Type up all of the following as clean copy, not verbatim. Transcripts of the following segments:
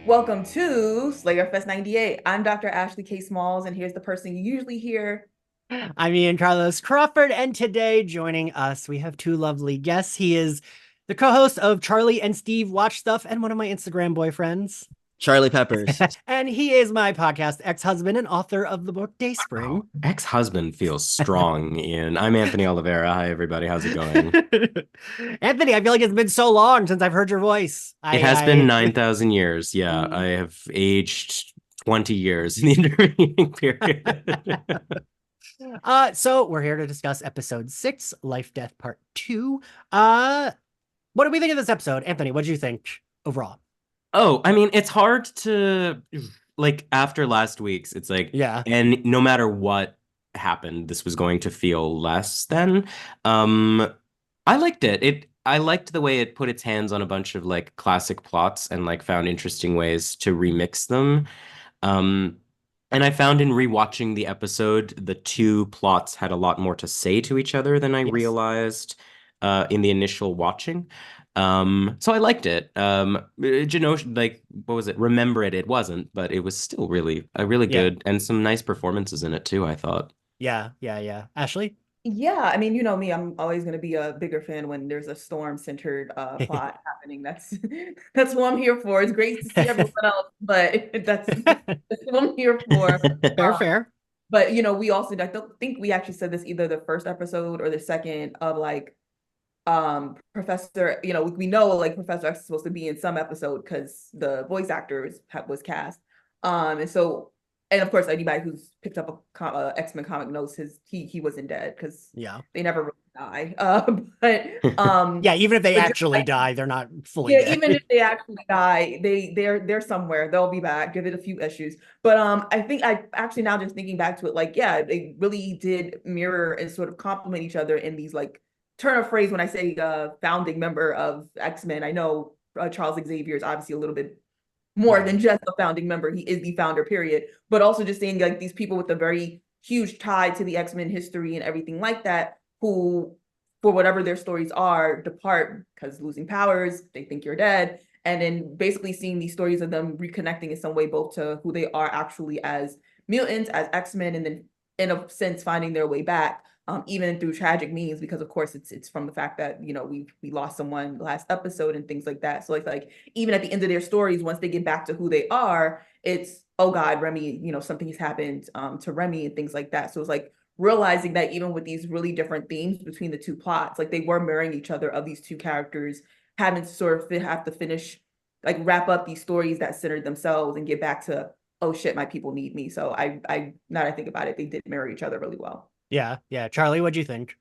Welcome to Slayerfest 98. I'm Dr. Ashley K. Smalls, and here's the person you usually hear. I'm Ian Carlos Crawford, and today joining us, we have two lovely guests. He is the co-host of Charlie and Steve Watch Stuff and one of my Instagram boyfriends. Charlie Peppers. And he is my podcast ex-husband and author of the book Dayspring. Wow. Ex-husband feels strong, Ian. I'm Anthony Oliveira. Hi, everybody. How's it going? Anthony, I feel like it's been so long since I've heard your voice. It has been 9,000 years. Yeah, I have aged 20 years in the intervening period. So we're here to discuss episode 6, Life Death Part 2. What do we think of this episode? Anthony, what did you think overall? Oh, I mean, it's hard to, like, after last week's, it's like, Yeah. and no matter what happened, this was going to feel less than. I liked it. I liked the way it put its hands on a bunch of like classic plots and like found interesting ways to remix them. Um, and I found in rewatching the episode, the two plots had a lot more to say to each other than I Yes. realized in the initial watching. So I liked it. Like, what was it? Remember It? It wasn't, but it was still really Yeah. good and some nice performances in it too, I thought. Yeah. Ashley? Yeah, I mean, you know me, I'm always going to be a bigger fan when there's a storm-centered plot happening. That's that's what I'm here for. It's great to see everyone else, but that's what I'm here for. Fair. But we also, I don't think we actually said this either the first episode or the second of like Professor, we know like Professor X is supposed to be in some episode because the voice actor was cast. And so, and of course anybody who's picked up a X-Men comic knows he wasn't dead because Yeah. they never really die. But Yeah, even if they actually die, they're not fully dead. even if they actually die, they're somewhere. They'll be back. Give it a few issues. But I think I actually, now just thinking back to it, like, yeah, they really did mirror and sort of complement each other in these like turn of phrase. When I say founding member of X-Men, I know Charles Xavier is obviously a little bit more than just a founding member. He is the founder, period. But also just saying like these people with a very huge tie to the X-Men history and everything like that, who, for whatever their stories are, depart because losing powers, they think you're dead. And then basically seeing these stories of them reconnecting in some way, both to who they are actually as mutants, as X-Men, and then in a sense finding their way back, even through tragic means, because of course it's from the fact that we lost someone last episode and things like that. So like even at the end of their stories, once they get back to who they are, it's, oh God, Remy, something has happened to Remy and things like that. So it's like realizing that even with these really different themes between the two plots, like they were mirroring each other, of these two characters having to sort of have to finish, like wrap up these stories that centered themselves and get back to, oh shit, my people need me. So now that I think about it, they did mirror each other really well. Yeah. Charlie, what'd you think?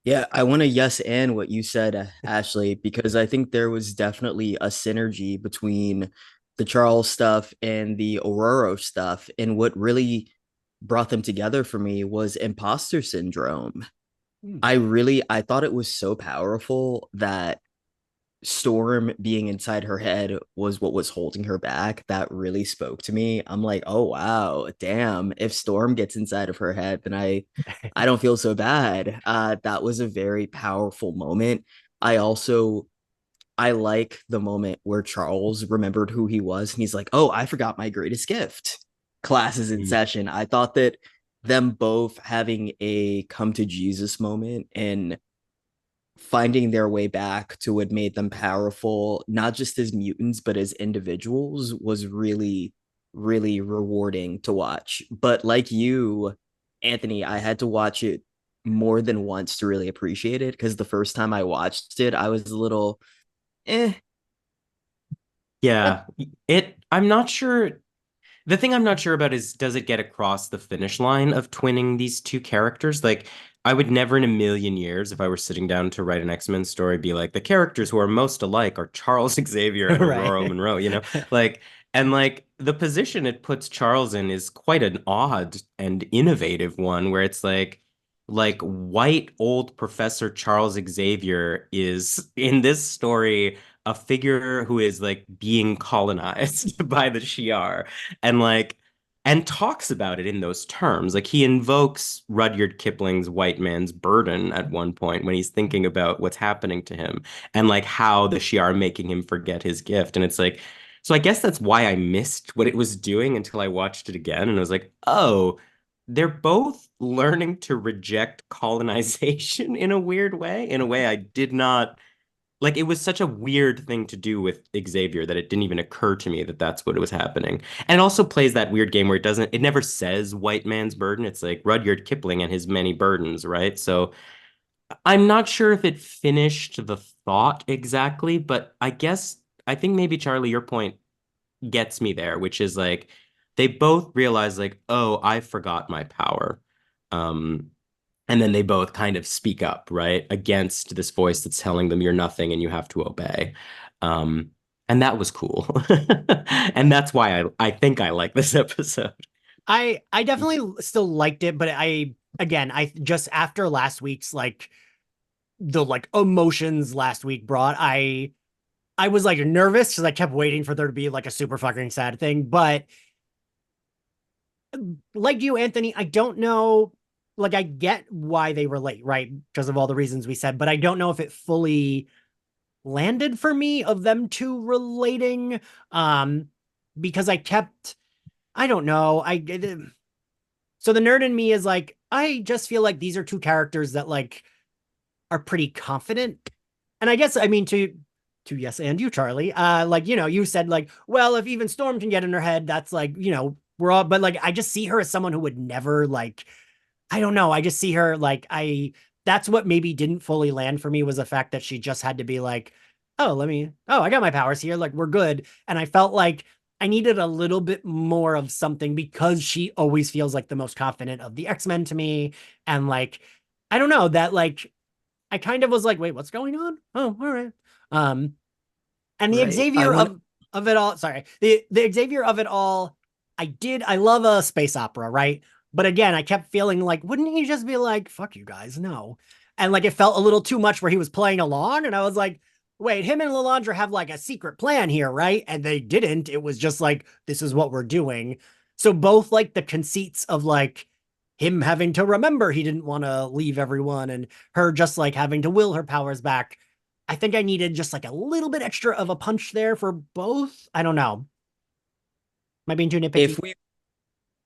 Yeah, I want to yes and what you said, Ashley, because I think there was definitely a synergy between the Charles stuff and the Aurora stuff. And what really brought them together for me was imposter syndrome. Hmm. I thought it was so powerful that Storm being inside her head was what was holding her back. That really spoke to me. I'm like, oh wow, damn. If Storm gets inside of her head, then I don't feel so bad. That was a very powerful moment. I like the moment where Charles remembered who he was and he's like, oh, I forgot my greatest gift. Class is in session. I thought that them both having a come to Jesus moment and finding their way back to what made them powerful, not just as mutants, but as individuals, was really, really rewarding to watch. But like you, Anthony, I had to watch it more than once to really appreciate it, because the first time I watched it, I was a little eh. Yeah, I'm not sure. The thing I'm not sure about is, does it get across the finish line of twinning these two characters? Like, I would never in a million years, if I were sitting down to write an X-Men story, be like, the characters who are most alike are Charles Xavier and Aurora Right. Monroe, Like, and like the position it puts Charles in is quite an odd and innovative one, where it's like white old Professor Charles Xavier is in this story a figure who is like being colonized by the Shi'ar, and like and talks about it in those terms. Like he invokes Rudyard Kipling's white man's burden at one point when he's thinking about what's happening to him and like how the Shi'ar are making him forget his gift. And it's like So I guess that's why I missed what it was doing until I watched it again. And I was like, oh, they're both learning to reject colonization in a weird way, in a way I did not like. It was such a weird thing to do with Xavier that it didn't even occur to me that that's what was happening. And it also plays that weird game where it never says white man's burden. It's like Rudyard Kipling and his many burdens, right? So I'm not sure if it finished the thought exactly, but I think maybe Charlie, your point gets me there, which is like they both realize like, oh, I forgot my power. Um, and then they both kind of speak up, right, against this voice that's telling them you're nothing and you have to obey. And that was cool. And that's why I think I like this episode. I definitely still liked it, but again, I just after last week's like the like emotions last week brought, I was like nervous because I kept waiting for there to be like a super fucking sad thing. But like you, Anthony, I don't know. Like I get why they relate, right? Because of all the reasons we said, but I don't know if it fully landed for me of them two relating. Because I don't know. So the nerd in me is like, I just feel like these are two characters that like are pretty confident. And I guess, I mean, to yes, and you, Charlie, like, you know, you said like, well, if even Storm can get in her head, that's like, you know, we're all, but like, I just see her as someone who would never like, I don't know. I just see her like, that's what maybe didn't fully land for me was the fact that she just had to be like, oh, I got my powers here. Like, we're good. And I felt like I needed a little bit more of something because she always feels like the most confident of the X-Men to me. And like, I don't know that like, I kind of was like, wait, what's going on? Oh, all right. Um, and the Right. Xavier of it all, sorry, the Xavier of it all, I love a space opera, right? But again, I kept feeling like, wouldn't he just be like, fuck you guys, no. And like it felt a little too much where he was playing along, and I was like, wait, him and Lalandra have like a secret plan here, right? And they didn't. It was just like, this is what we're doing. So both like the conceits of like him having to remember he didn't want to leave everyone and her just like having to will her powers back. I think I needed just like a little bit extra of a punch there for both. I don't know. Am I being too nitpicky? If we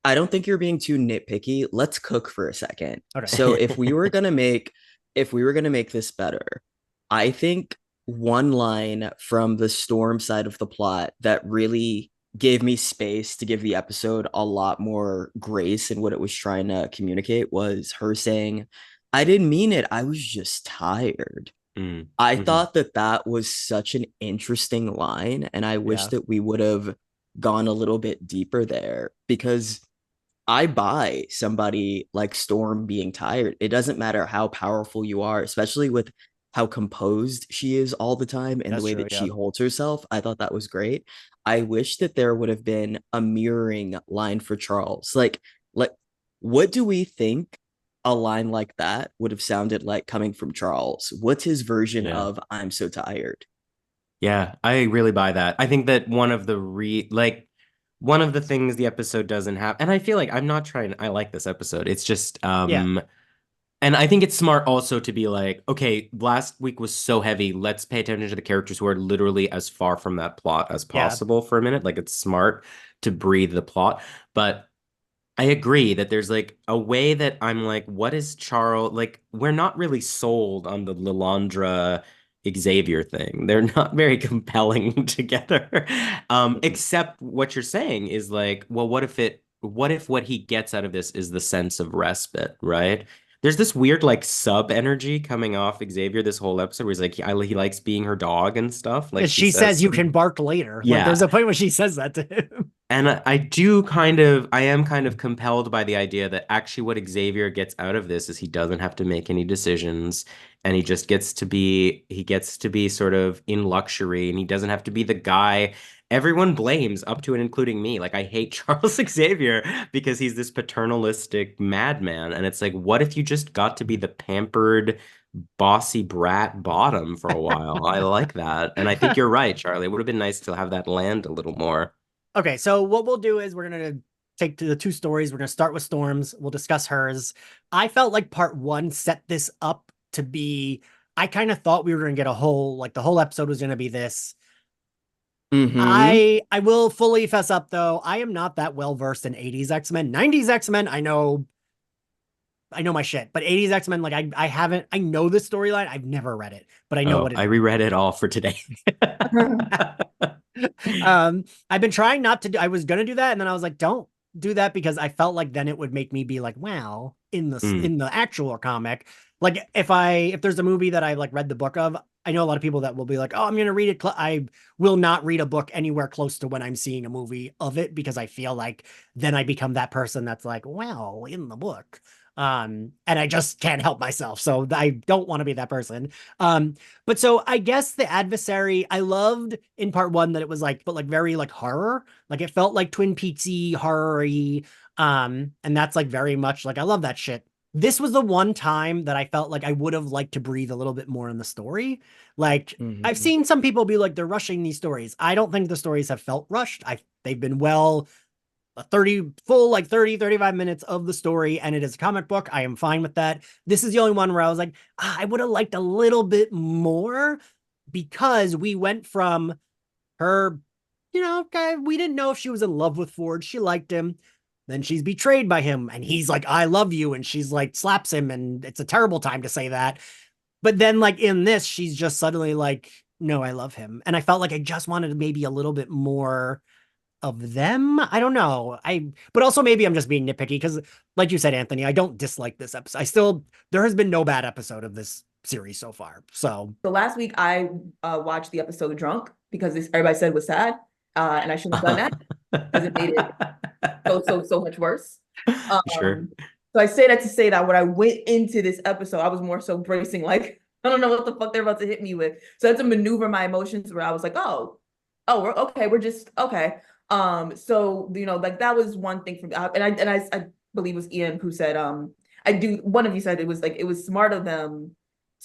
I don't think you're being too nitpicky. Let's cook for a second. Okay. So if we were gonna make this better, I think one line from the Storm side of the plot that really gave me space to give the episode a lot more grace in what it was trying to communicate was her saying, I didn't mean it. I was just tired. I Mhm. thought that that was such an interesting line, and I wish Yeah. that we would have gone a little bit deeper there because I buy somebody like Storm being tired. It doesn't matter how powerful you are, especially with how composed she is all the time and the That's way true. that Yeah. she holds herself. I thought that was great. I wish that there would have been a mirroring line for Charles. Like what do we think a line like that would have sounded like coming from Charles? What's his version Yeah. of I'm so tired? Yeah, I really buy that. I think that one of the things the episode doesn't have, and I feel like I like this episode. It's just Yeah. and I think it's smart also to be like, okay, last week was so heavy. Let's pay attention to the characters who are literally as far from that plot as Yeah. possible for a minute. Like it's smart to breathe the plot. But I agree that there's like a way that I'm like, what is Charles? Like, we're not really sold on the Lilandra Xavier thing. They're not very compelling together. Except what you're saying is like, well, what if what he gets out of this is the sense of respite, right? There's this weird like sub energy coming off Xavier this whole episode where he's like, he likes being her dog and stuff. Like Because she she says says, you can bark later. Like there's yeah. a point where she says that to him. And I am kind of compelled by the idea that actually what Xavier gets out of this is he doesn't have to make any decisions and he gets to be sort of in luxury and he doesn't have to be the guy everyone blames up to and including me. Like I hate Charles Xavier because he's this paternalistic madman. And it's like, what if you just got to be the pampered, bossy brat bottom for a while? I like that. And I think you're right, Charlie. It would have been nice to have that land a little more. Okay, so what we'll do is we're gonna take to the two stories. We're gonna start with Storm's. We'll discuss hers. I felt like part one set this up to be. I kind of thought we were gonna get the whole episode was gonna be this. I will fully fess up though. I am not that well versed in 80s X-Men. 90s X-Men, I know my shit. But 80s X-Men, like I know the storyline. I've never read it, but I know what it I is. reread it all for today. I've been trying not to do, I was gonna do that, and then I was like, don't do that, because I felt like then it would make me be like, wow, in the actual comic. Like if there's a movie that I like read the book of, I know a lot of people that will be like, oh, I'm gonna read it. I will not read a book anywhere close to when I'm seeing a movie of it, because I feel like then I become that person that's like, well, in the book. And I just can't help myself. So I don't want to be that person. But so I guess the adversary, I loved in part one that it was like, but like very like horror. Like it felt like Twin Peaksy, horror-y. And that's like very much like, I love that shit. This was the one time that I felt like I would have liked to breathe a little bit more in the story. Like I've seen some people be like, they're rushing these stories. I don't think the stories have felt rushed. They've been well, 35 minutes of the story, and it is a comic book. I am fine with that. This is the only one where I was like, I would have liked a little bit more, because we went from her, we didn't know if she was in love with Ford. She liked him. Then she's betrayed by him, and he's like, I love you. And she's like, slaps him. And it's a terrible time to say that. But then like in this, she's just suddenly like, no, I love him. And I felt like I just wanted maybe a little bit more of them. I don't know. But also maybe I'm just being nitpicky, because like you said, Anthony, I don't dislike this episode. There has been no bad episode of this series so far. So last week I watched the episode drunk, because everybody said it was sad. And I shouldn't have done that, because it made it so much worse. Sure. So I say that to say that when I went into this episode, I was more so bracing, like, I don't know what the fuck they're about to hit me with. So I had to maneuver my emotions, where I was like, we're okay. We're just okay. So, like that was one thing for me. And I believe it was Ian who said, one of you said it was smart of them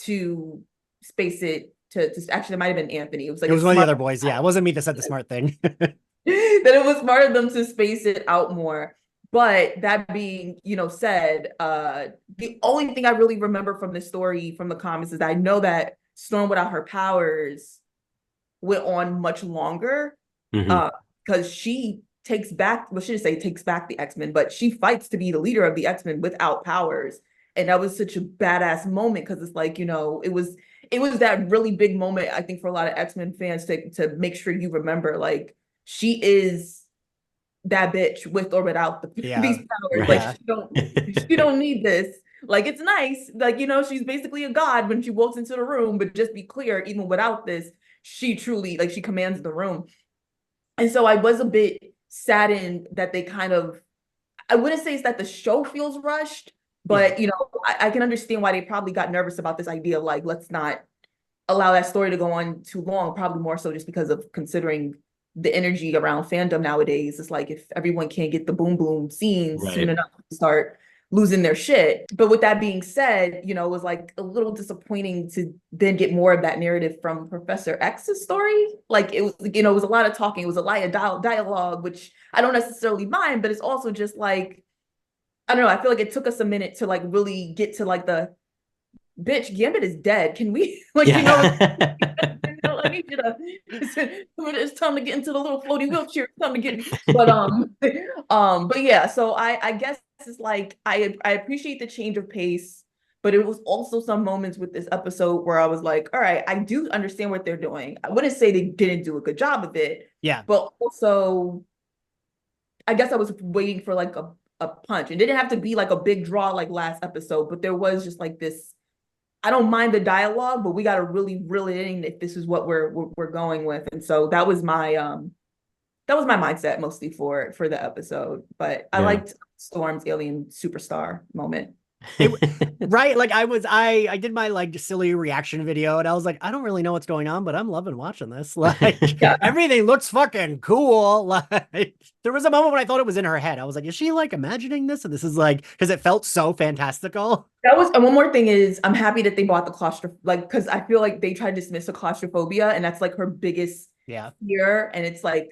to space it to actually, it might have been Anthony. It was like, it was one of the other boys. Yeah. It wasn't me that said the smart thing. that it was smart of them to space it out more. But that being, said, the only thing I really remember from the story, from the comics, is that I know that Storm without her powers went on much longer. Because she takes back, well, she didn't say takes back the X-Men, but she fights to be the leader of the X-Men without powers. And that was such a badass moment, because it's like, it was that really big moment, I think, for a lot of X-Men fans to make sure you remember, like, she is that bitch with or without these powers. Right. Like, she don't need this. Like, it's nice. Like, she's basically a god when she walks into the room, but just be clear, even without this, she truly, like, she commands the room. And so I was a bit saddened that they kind of, I wouldn't say it's that the show feels rushed, but, I can understand why they probably got nervous about this idea of like, let's not allow that story to go on too long, probably more so just because of considering the energy around fandom nowadays. It's like, if everyone can't get the boom boom scenes soon enough to start losing their shit. But with that being said, it was like a little disappointing to then get more of that narrative from Professor X's story. Like, it was, it was a lot of talking. It was a lot of dialogue, which I don't necessarily mind, but it's also just like, I don't know. I feel like it took us a minute to like really get to like the, bitch, Gambit is dead. Can we like, I need you to, it's time to get into the little floaty wheelchair. It's time to get, but yeah, so I guess it's like, I appreciate the change of pace, but it was also some moments with this episode where I was like, all right, I do understand what they're doing. I wouldn't say they didn't do a good job of it. Yeah. But also, I guess I was waiting for like a punch. It didn't have to be like a big draw like last episode, but there was just like this, I don't mind the dialogue, but we got to really reel it in if this is what we're going with. And so that was my mindset mostly for the episode. But I liked Storm's alien superstar moment. Right, like I did my like silly reaction video, and I was like, I don't really know what's going on, but I'm loving watching this. Like, everything looks fucking cool. Like, there was a moment when I thought it was in her head. I was like, is she like imagining this? And this is like, because it felt so fantastical. That was, and one more thing is, I'm happy that they bought the because I feel like they tried to dismiss the claustrophobia, and that's like her biggest fear. And it's like,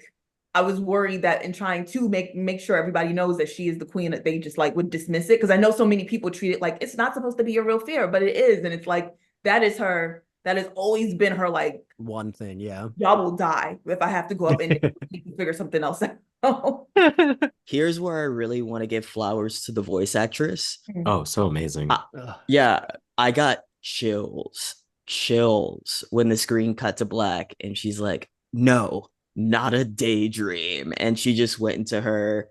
I was worried that in trying to make sure everybody knows that she is the queen, that they just like would dismiss it. Because I know so many people treat it like it's not supposed to be a real fear, but it is. And it's like, that is her That has always been her like, one thing, yeah. y'all will die if I have to go up and figure something else out. Here's where I really want to give flowers to the voice actress. Oh, so amazing. Yeah, I got chills when the screen cut to black and she's like, no, not a daydream. And she just went into her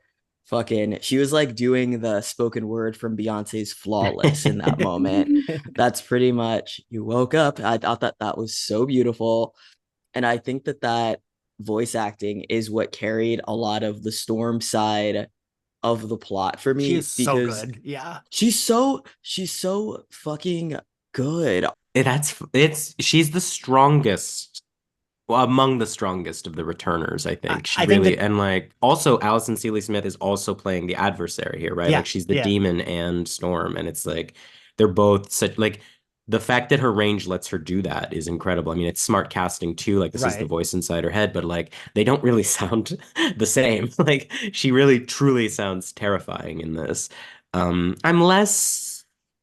she was like doing the spoken word from Beyonce's Flawless in that moment. That's pretty much, you woke up. I thought that was so beautiful. And I think that voice acting is what carried a lot of the Storm side of the plot for me. She is so good. Yeah. She's so fucking good. She's the strongest, well, among the strongest of the returners, I think. I think and like also Alison Seeley Smith is also playing the adversary here, right? Yeah, Like she's the demon and Storm, and it's like they're both such like the fact that her range lets her do that is incredible. I mean, it's smart casting too. Like this is the voice inside her head, but like they don't really sound the same. Like she really truly sounds terrifying in this. I'm less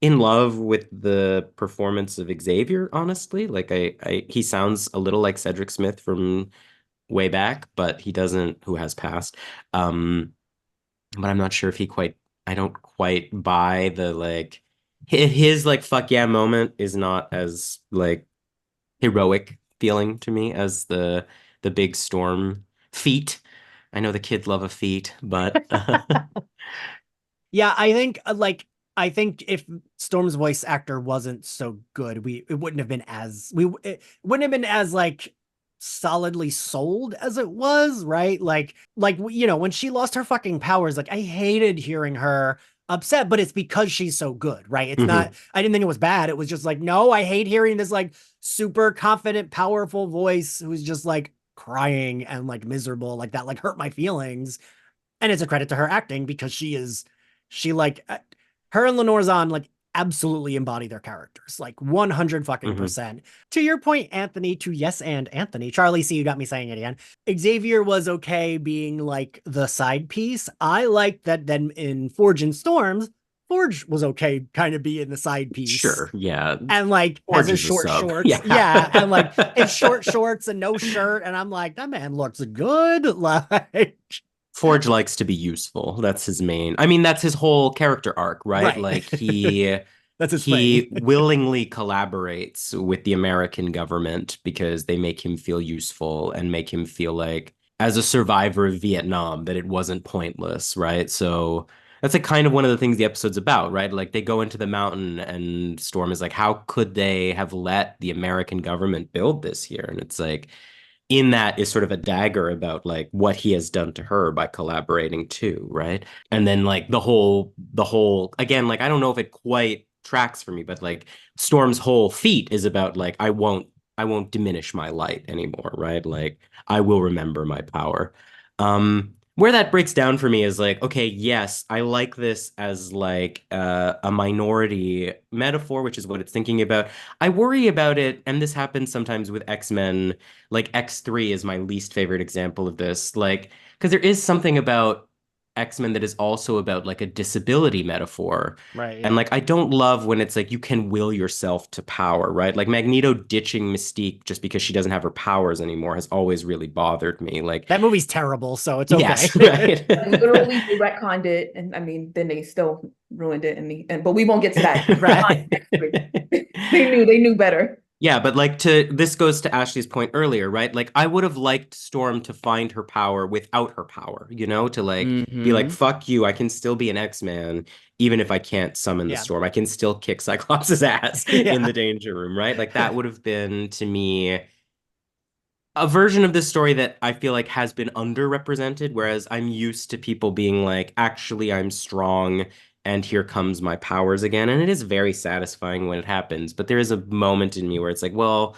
in love with the performance of Xavier, honestly. Like he sounds a little like Cedric Smith from way back, but he doesn't, who has passed. But I'm not sure if I don't quite buy the like his like fuck yeah moment is not as like heroic feeling to me as the big Storm feat. I know the kids love a feat, but yeah, I think if Storm's voice actor wasn't so good, it wouldn't have been as like solidly sold as it was, right? Like you know, when she lost her fucking powers, like I hated hearing her upset, but it's because she's so good, right? It's not, I didn't think it was bad. It was just like, no, I hate hearing this like super confident, powerful voice who's just like crying and like miserable like that, like hurt my feelings. And it's a credit to her acting because her and Lenore Zahn like absolutely embody their characters, like 100 fucking percent. To your point, Anthony, Anthony, Charlie C, you got me saying it again. Xavier was okay being like the side piece. I liked that then in Forge and Storms, Forge was okay kind of being the side piece. Sure, yeah. And like Forge as a short shorts. Yeah. And like in short shorts and no shirt. And I'm like, that man looks good. Like Forge likes to be useful. That's his main. I mean, that's his whole character arc, right? Like he willingly collaborates with the American government because they make him feel useful and make him feel like, as a survivor of Vietnam, that it wasn't pointless, right? So that's like kind of one of the things the episode's about, right? Like they go into the mountain and Storm is like, how could they have let the American government build this here? And it's like, in that is sort of a dagger about like what he has done to her by collaborating too, right? And then like the whole again, like I don't know if it quite tracks for me, but like Storm's whole feat is about like I won't diminish my light anymore, right? Like I will remember my power. Where that breaks down for me is like, okay, yes, I like this as like a minority metaphor, which is what it's thinking about. I worry about it, and this happens sometimes with X-Men. Like X3 is my least favorite example of this. Like, because there is something about X-Men that is also about like a disability metaphor. Right. And like I don't love when it's like you can will yourself to power, right? Like Magneto ditching Mystique just because she doesn't have her powers anymore has always really bothered me. Like that movie's terrible, so it's okay. Yes, right. Literally they retconned it, and I mean then they still ruined it but we won't get to that. Right. They knew better. Yeah, but like this goes to Ashley's point earlier, right? Like I would have liked Storm to find her power without her power, you know, to like be like, fuck you, I can still be an X-Man, even if I can't summon the Storm. I can still kick Cyclops' ass in the Danger Room, right? Like that would have been to me a version of this story that I feel like has been underrepresented, whereas I'm used to people being like, actually, I'm strong and here comes my powers again. And it is very satisfying when it happens. But there is a moment in me where it's like, well,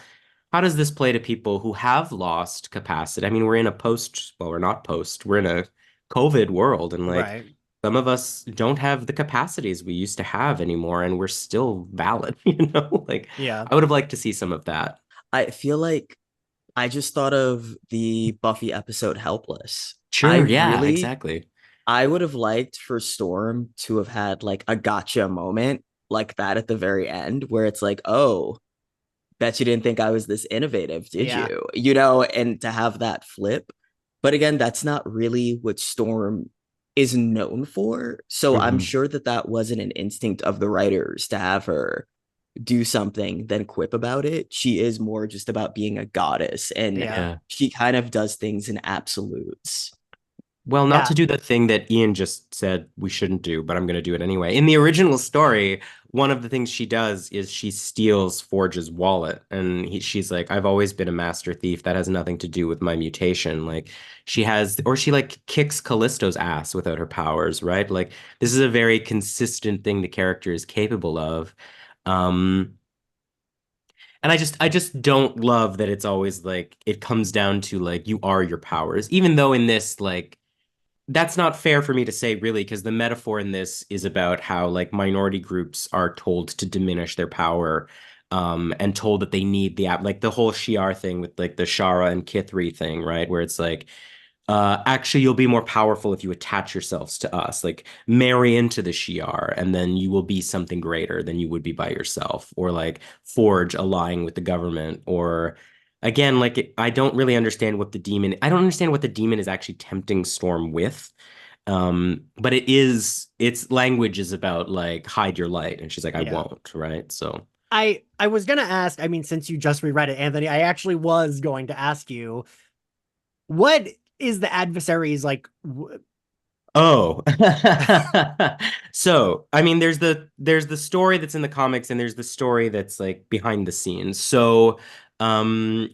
how does this play to people who have lost capacity? I mean, we're in we're not post, we're in a COVID world. And like some of us don't have the capacities we used to have anymore. And we're still valid, you know? Like, I would have liked to see some of that. I feel like I just thought of the Buffy episode Helpless. Sure, exactly. I would have liked for Storm to have had like a gotcha moment like that at the very end where it's like, oh, bet you didn't think I was this innovative, did Yeah. you? You know, and to have that flip. But again, that's not really what Storm is known for. So I'm Mhm. sure that that wasn't an instinct of the writers to have her do something, then quip about it. She is more just about being a goddess, and Yeah. Yeah. she kind of does things in absolutes. Well, not Yeah. to do the thing that Ian just said we shouldn't do, but I'm going to do it anyway. In the original story, one of the things she does is she steals Forge's wallet, and she's like, "I've always been a master thief. That has nothing to do with my mutation." Like she has, or she like kicks Callisto's ass without her powers, right? Like this is a very consistent thing the character is capable of. Um, and I just don't love that it's always like it comes down to like you are your powers, even though in this like that's not fair for me to say, really, because the metaphor in this is about how like minority groups are told to diminish their power, and told that they need the app, like the whole Shi'ar thing with like the Shara and Kithri thing, right? Where it's like, actually, you'll be more powerful if you attach yourselves to us, like marry into the Shi'ar, and then you will be something greater than you would be by yourself, or like Forge allying with the government, or again, like I don't really understand what the demon. I don't understand what the demon is actually tempting Storm with. But its language is about like hide your light, and she's like, I Yeah. won't, right? So I was gonna ask, I mean, since you just reread it, Anthony, I actually was going to ask you, what is the adversary's like oh. So, I mean, there's the story that's in the comics and there's the story that's like behind the scenes. So, um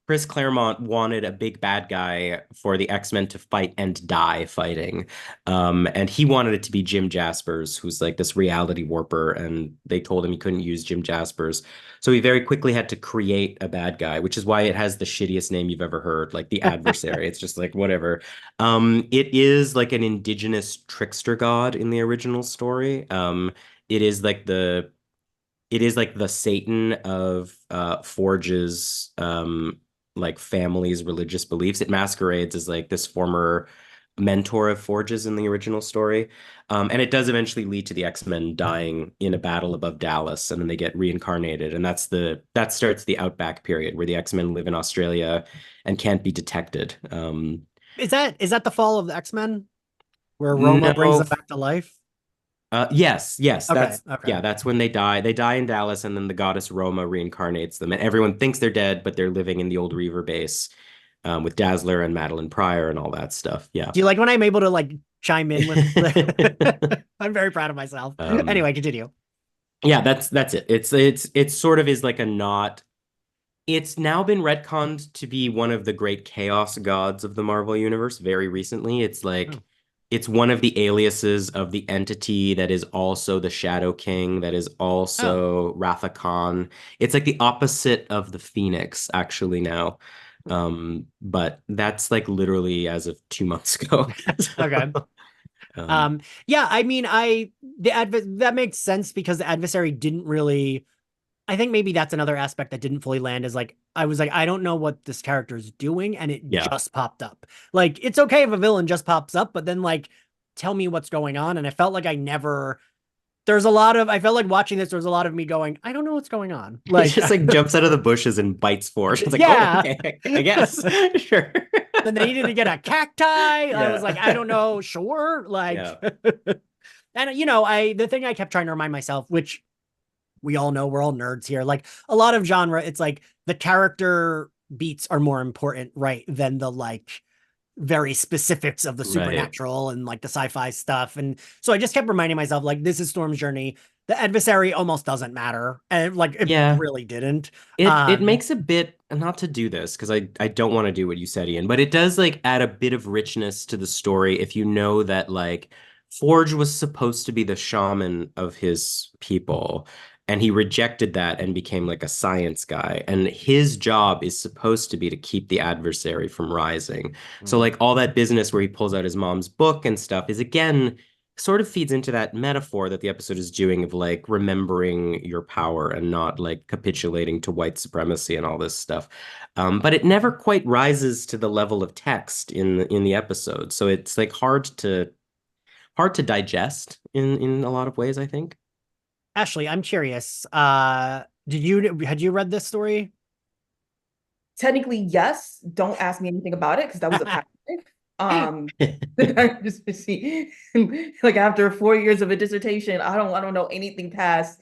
Chris Claremont wanted a big bad guy for the X-Men to fight and die fighting. And he wanted it to be Jim Jaspers, who's like this reality warper, and they told him he couldn't use Jim Jaspers. So he very quickly had to create a bad guy, which is why it has the shittiest name you've ever heard, like the adversary. It's just like whatever. It is like an indigenous trickster god in the original story. It is like the it is like the Satan of Forge's like family's religious beliefs. It masquerades as like this former mentor of Forge's in the original story. And it does eventually lead to the X-Men dying in a battle above Dallas, and then they get reincarnated. And that starts the Outback period where the X-Men live in Australia and can't be detected. is that the fall of the X-Men? Where Roma brings No, them back to life? yes, Okay, that's okay. yeah, that's when they die. They die in Dallas, and then the goddess Roma reincarnates them, and everyone thinks they're dead, but they're living in the old Reaver base, with Dazzler and Madeline Pryor and all that stuff. Yeah. Do you like when I'm able to like chime in with I'm very proud of myself. Um, Anyway, continue. yeah, that's it. It's sort of is like a not. It's now been retconned to be one of the great chaos gods of the Marvel Universe very recently. It's like Oh. it's one of the aliases of the entity that is also the Shadow King, that is Oh. also Ratha Khan. It's like the opposite of the Phoenix, actually, now. But that's like literally as of 2 months ago. Okay. Um, Yeah, I mean, that makes sense because the adversary didn't really. I think maybe that's another aspect that didn't fully land is like, I was like, I don't know what this character's doing, and it yeah. just popped up. Like, it's okay if a villain just pops up, but then like, tell me what's going on. And I felt like I felt like watching this, there was a lot of me going, I don't know what's going on. He Like, just like jumps out of the bushes and bites Forge. It's like, oh, yeah. okay, I guess. Sure. Then they needed to get a cacti. I was Yeah. like, I don't know, sure. Like, Yeah. and the thing I kept trying to remind myself, which we all know we're all nerds here. Like a lot of genre, it's like the character beats are more important, right? Than the like very specifics of the Right. supernatural and like the sci-fi stuff. And so I just kept reminding myself, like, this is Storm's journey. The adversary almost doesn't matter. And like it Yeah. really didn't. It makes a bit, not to do this because I don't want to do what you said, Ian, but it does like add a bit of richness to the story if you know that like Forge was supposed to be the shaman of his people, and he rejected that and became like a science guy, and his job is supposed to be to keep the adversary from rising. So like all that business where he pulls out his mom's book and stuff is again sort of feeds into that metaphor that the episode is doing of like remembering your power and not like capitulating to white supremacy and all this stuff. But it never quite rises to the level of text in the episode, so it's like hard to digest in a lot of ways, I think. Ashley, I'm curious. Had you read this story? Technically, yes. Don't ask me anything about it because that was a past life. Just see, like after 4 years of a dissertation, I don't know anything past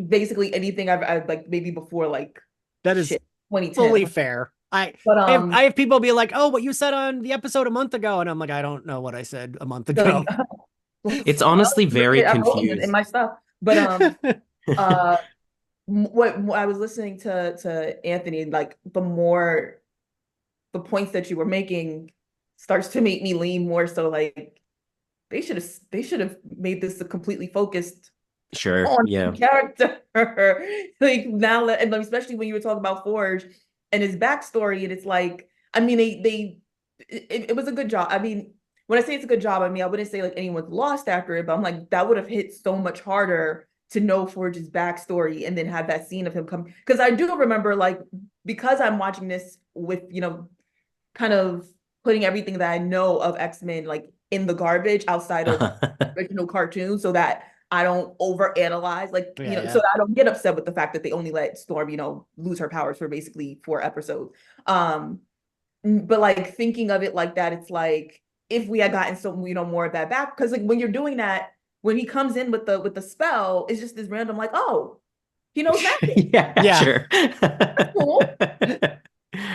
basically anything I've like maybe before like That is shit 2010. fully fair. But I have people be like, "Oh, what you said on the episode a month ago," and I'm like, "I don't know what I said a month ago." It's honestly very I wrote in confused. my stuff. But what I was listening to Anthony, like the more the points that you were making starts to make me lean more so like they should have made this a completely focused Sure. on Yeah. character. Like now that, and especially when you were talking about Forge and his backstory, and it's like, I mean, it was a good job. I mean, when I say it's a good job, I mean, I wouldn't say like anyone's lost after it, but I'm like, that would have hit so much harder to know Forge's backstory and then have that scene of him come. Because I do remember, like, because I'm watching this with, kind of putting everything that I know of X-Men like in the garbage outside of original cartoons so that I don't overanalyze, like, so that I don't get upset with the fact that they only let Storm, lose her powers for basically 4 episodes. But like thinking of it like that, it's like if we had gotten some, more of that back, because like when you're doing that, when he comes in with the spell, it's just this random like, oh, he knows magic. Yeah, sure. That's cool.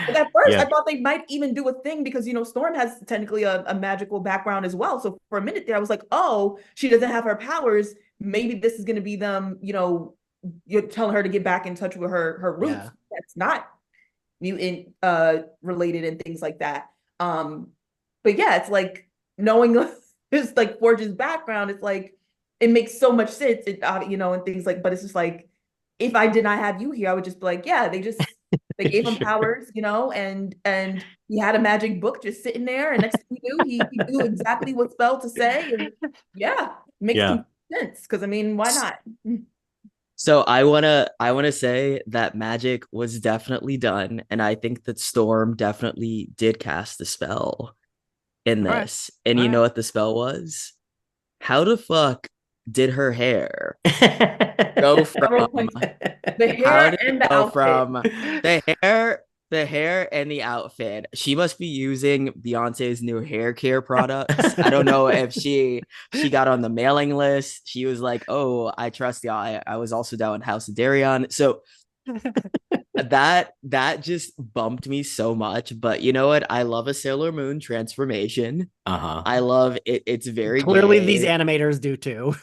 But at first, Yeah. I thought they might even do a thing because, Storm has technically a magical background as well. So for a minute there, I was like, oh, she doesn't have her powers. Maybe this is going to be them, you're telling her to get back in touch with her roots. Yeah. That's not mutant related and things like that. But yeah, it's like knowing this like Forge's background, it's like it makes so much sense, and things like, but it's just like if I did not have you here, I would just be like, yeah, they gave him Sure. powers, and he had a magic book just sitting there, and next thing you knew, he knew exactly what spell to say, and yeah, makes complete sense. Because I mean, why not? So I wanna say that magic was definitely done, and I think that Storm definitely did cast the spell in All right. this. And All you know right. what the spell was? How the fuck did her hair go from The how hair did it and the go outfit. from the hair and the outfit? She must be using Beyonce's new hair care products. I don't know if she got on the mailing list. She was like, "Oh, I trust y'all." I was also down in House of Darion. So that just bumped me so much. But you know what? I love a Sailor Moon transformation. Uh-huh. I love it. It's very Clearly, gay. these animators do too.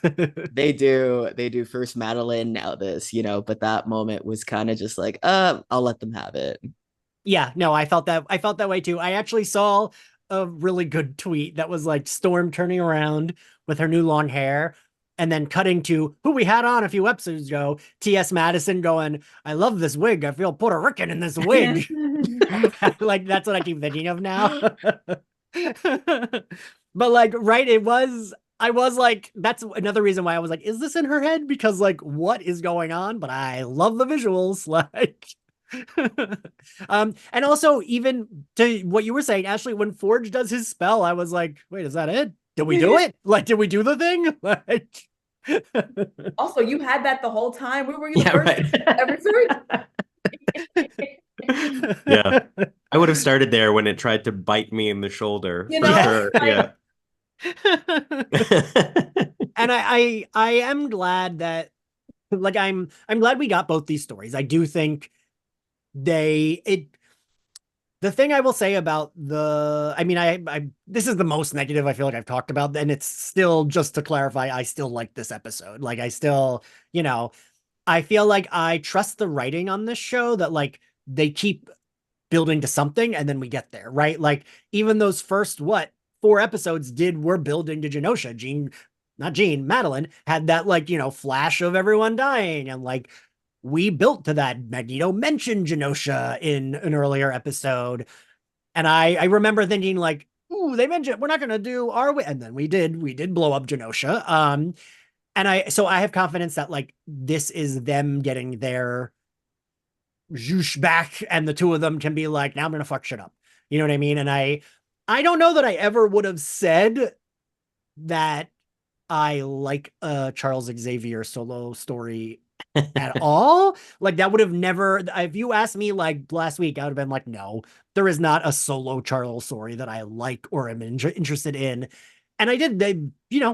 They do first Madeline, now this, but that moment was kind of just like, I'll let them have it. Yeah, no, I felt that way too. I actually saw a really good tweet that was like Storm turning around with her new long hair and then cutting to who we had on a few episodes ago, T.S. Madison going, "I love this wig. I feel Puerto Rican in this wig." Like that's what I keep thinking of now. But like, right, I was like, that's another reason why I was like, is this in her head? Because like, what is going on? But I love the visuals. Like, and also even to what you were saying, Ashley, when Forge does his spell, I was like, wait, is that it? Did we do it? Like, did we do the thing? Like, Also, you had that the whole time. Where were you the Yeah, first right. Yeah. I would have started there when it tried to bite me in the shoulder for sure. like, Yeah. And I am glad that like I'm glad we got both these stories. I do think the thing I will say about I mean, I this is the most negative I feel like I've talked about, and it's still, just to clarify, I still like this episode. Like I still, I feel like I trust the writing on this show, that like they keep building to something and then we get there, right? Like even those first 4 episodes were building to Genosha. Madeline had that like, flash of everyone dying, and like we built to that. Magneto mentioned Genosha in an earlier episode. And I remember thinking like, ooh, they mentioned we're not going to do our way. And then we did blow up Genosha. And I have confidence that like, this is them getting their zhoosh back, and the two of them can be like, now I'm going to fuck shit up. You know what I mean? And I don't know that I ever would have said that I like a Charles Xavier solo story at all. Like that would have never, if you asked me like last week, I would have been like, no, there is not a solo Charles story that I like or am interested in. And I did,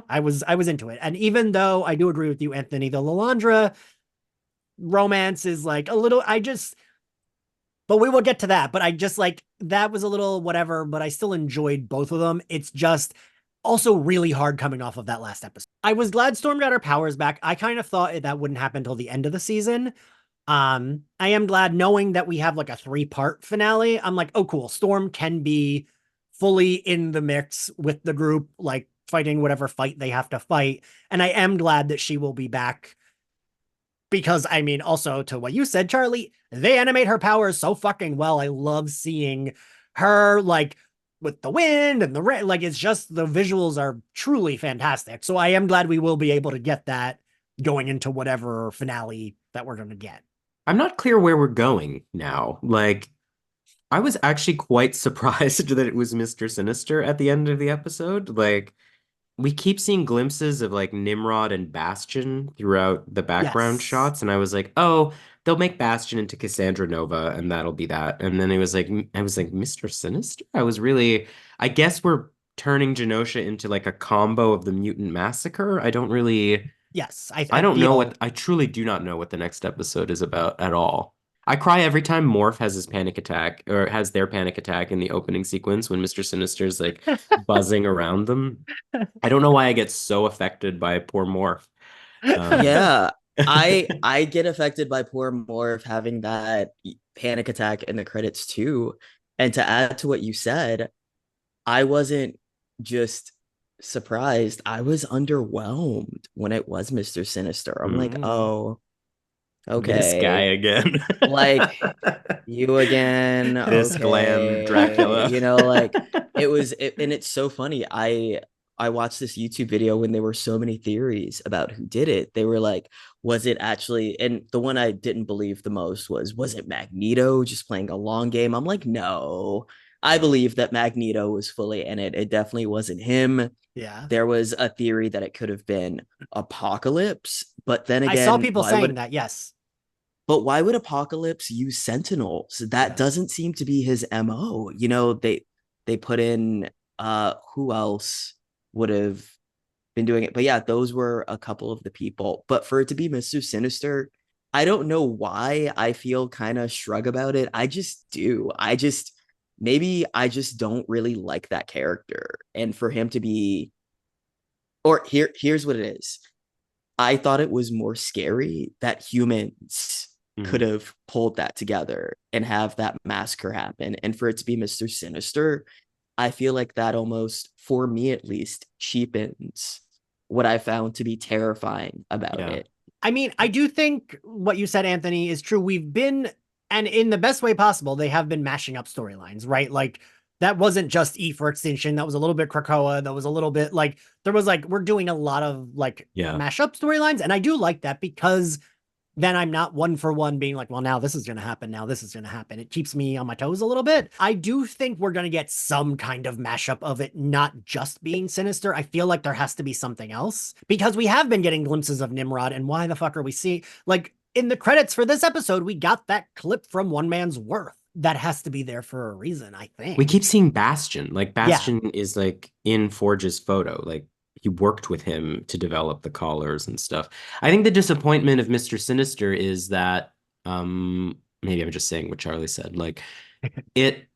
I was into it. And even though I do agree with you, Anthony, the Lalandra romance is like a little, but we will get to that. But I just like, that was a little whatever, but I still enjoyed both of them. It's just also really hard coming off of that last episode. I was glad Storm got her powers back. I kind of thought that wouldn't happen until the end of the season. I am glad knowing that we have like a 3-part finale. I'm like, oh, cool. Storm can be fully in the mix with the group, like fighting whatever fight they have to fight. And I am glad that she will be back because, I mean, also to what you said, Charlie, they animate her powers so fucking well. I love seeing her like with the wind and the rain. Like, it's just the visuals are truly fantastic. So I am glad we will be able to get that going into whatever finale that we're going to get. I'm not clear where we're going now. Like, I was actually quite surprised that it was Mister Sinister at the end of the episode. Like, we keep seeing glimpses of like Nimrod and Bastion throughout the background Yes. shots, and I was like, oh, they'll make Bastion into Cassandra Nova, and that'll be that. And then I was like, Mister Sinister? I guess we're turning Genosha into like a combo of the Mutant Massacre. I don't really, Yes. I don't know I truly do not know what the next episode is about at all. I cry every time Morph has his panic attack or has their panic attack in the opening sequence when Mr. Sinister's like buzzing around them. I don't know why I get so affected by poor Morph. Yeah, I get affected by poor Morph having that panic attack in the credits too. And to add to what you said, I wasn't just surprised, I was underwhelmed when it was Mr. Sinister. I'm like, oh, This guy okay. again. Like, you again. This glam Dracula. You know, like and it's so funny. I watched this YouTube video when there were so many theories about who did it. They were like, was it actually, and the one I didn't believe the most was it Magneto just playing a long game? I'm like, no. I believe that Magneto was fully in it. It definitely wasn't him. Yeah. There was a theory that it could have been Apocalypse, but then again, I saw people saying that, yes. But why would Apocalypse use Sentinels? That doesn't seem to be his MO. You know, they put in who else would have been doing it? But yeah, those were a couple of the people. But for it to be Mr. Sinister, I don't know why I feel kind of shrug about it. I just do. Maybe I just don't really like that character. And for him to be, or here's what it is. I thought it was more scary that humans could have pulled that together and have that massacre happen. And for it to be Mr. Sinister, I feel like that almost, for me at least, cheapens what I found to be terrifying about it. I mean, I do think what you said, Anthony, is true. We've been, and in the best way possible, they have been mashing up storylines, right? Like, that wasn't just E for Extinction. That was a little bit Krakoa. That was a little bit like, there was like, we're doing a lot of like mash up storylines. And I do like that because then I'm not one for one being like, well, now this is going to happen. Now this is going to happen. It keeps me on my toes a little bit. I do think we're going to get some kind of mashup of it, not just being Sinister. I feel like there has to be something else because we have been getting glimpses of Nimrod. And why the fuck are we seeing, like, in the credits for this episode, we got that clip from One Man's Worth. That has to be there for a reason, I think. We keep seeing Bastion. Like, Bastion is like in Forge's photo. Like, he worked with him to develop the collars and stuff. I think the disappointment of Mr. Sinister is that maybe I'm just saying what Charlie said. Like, it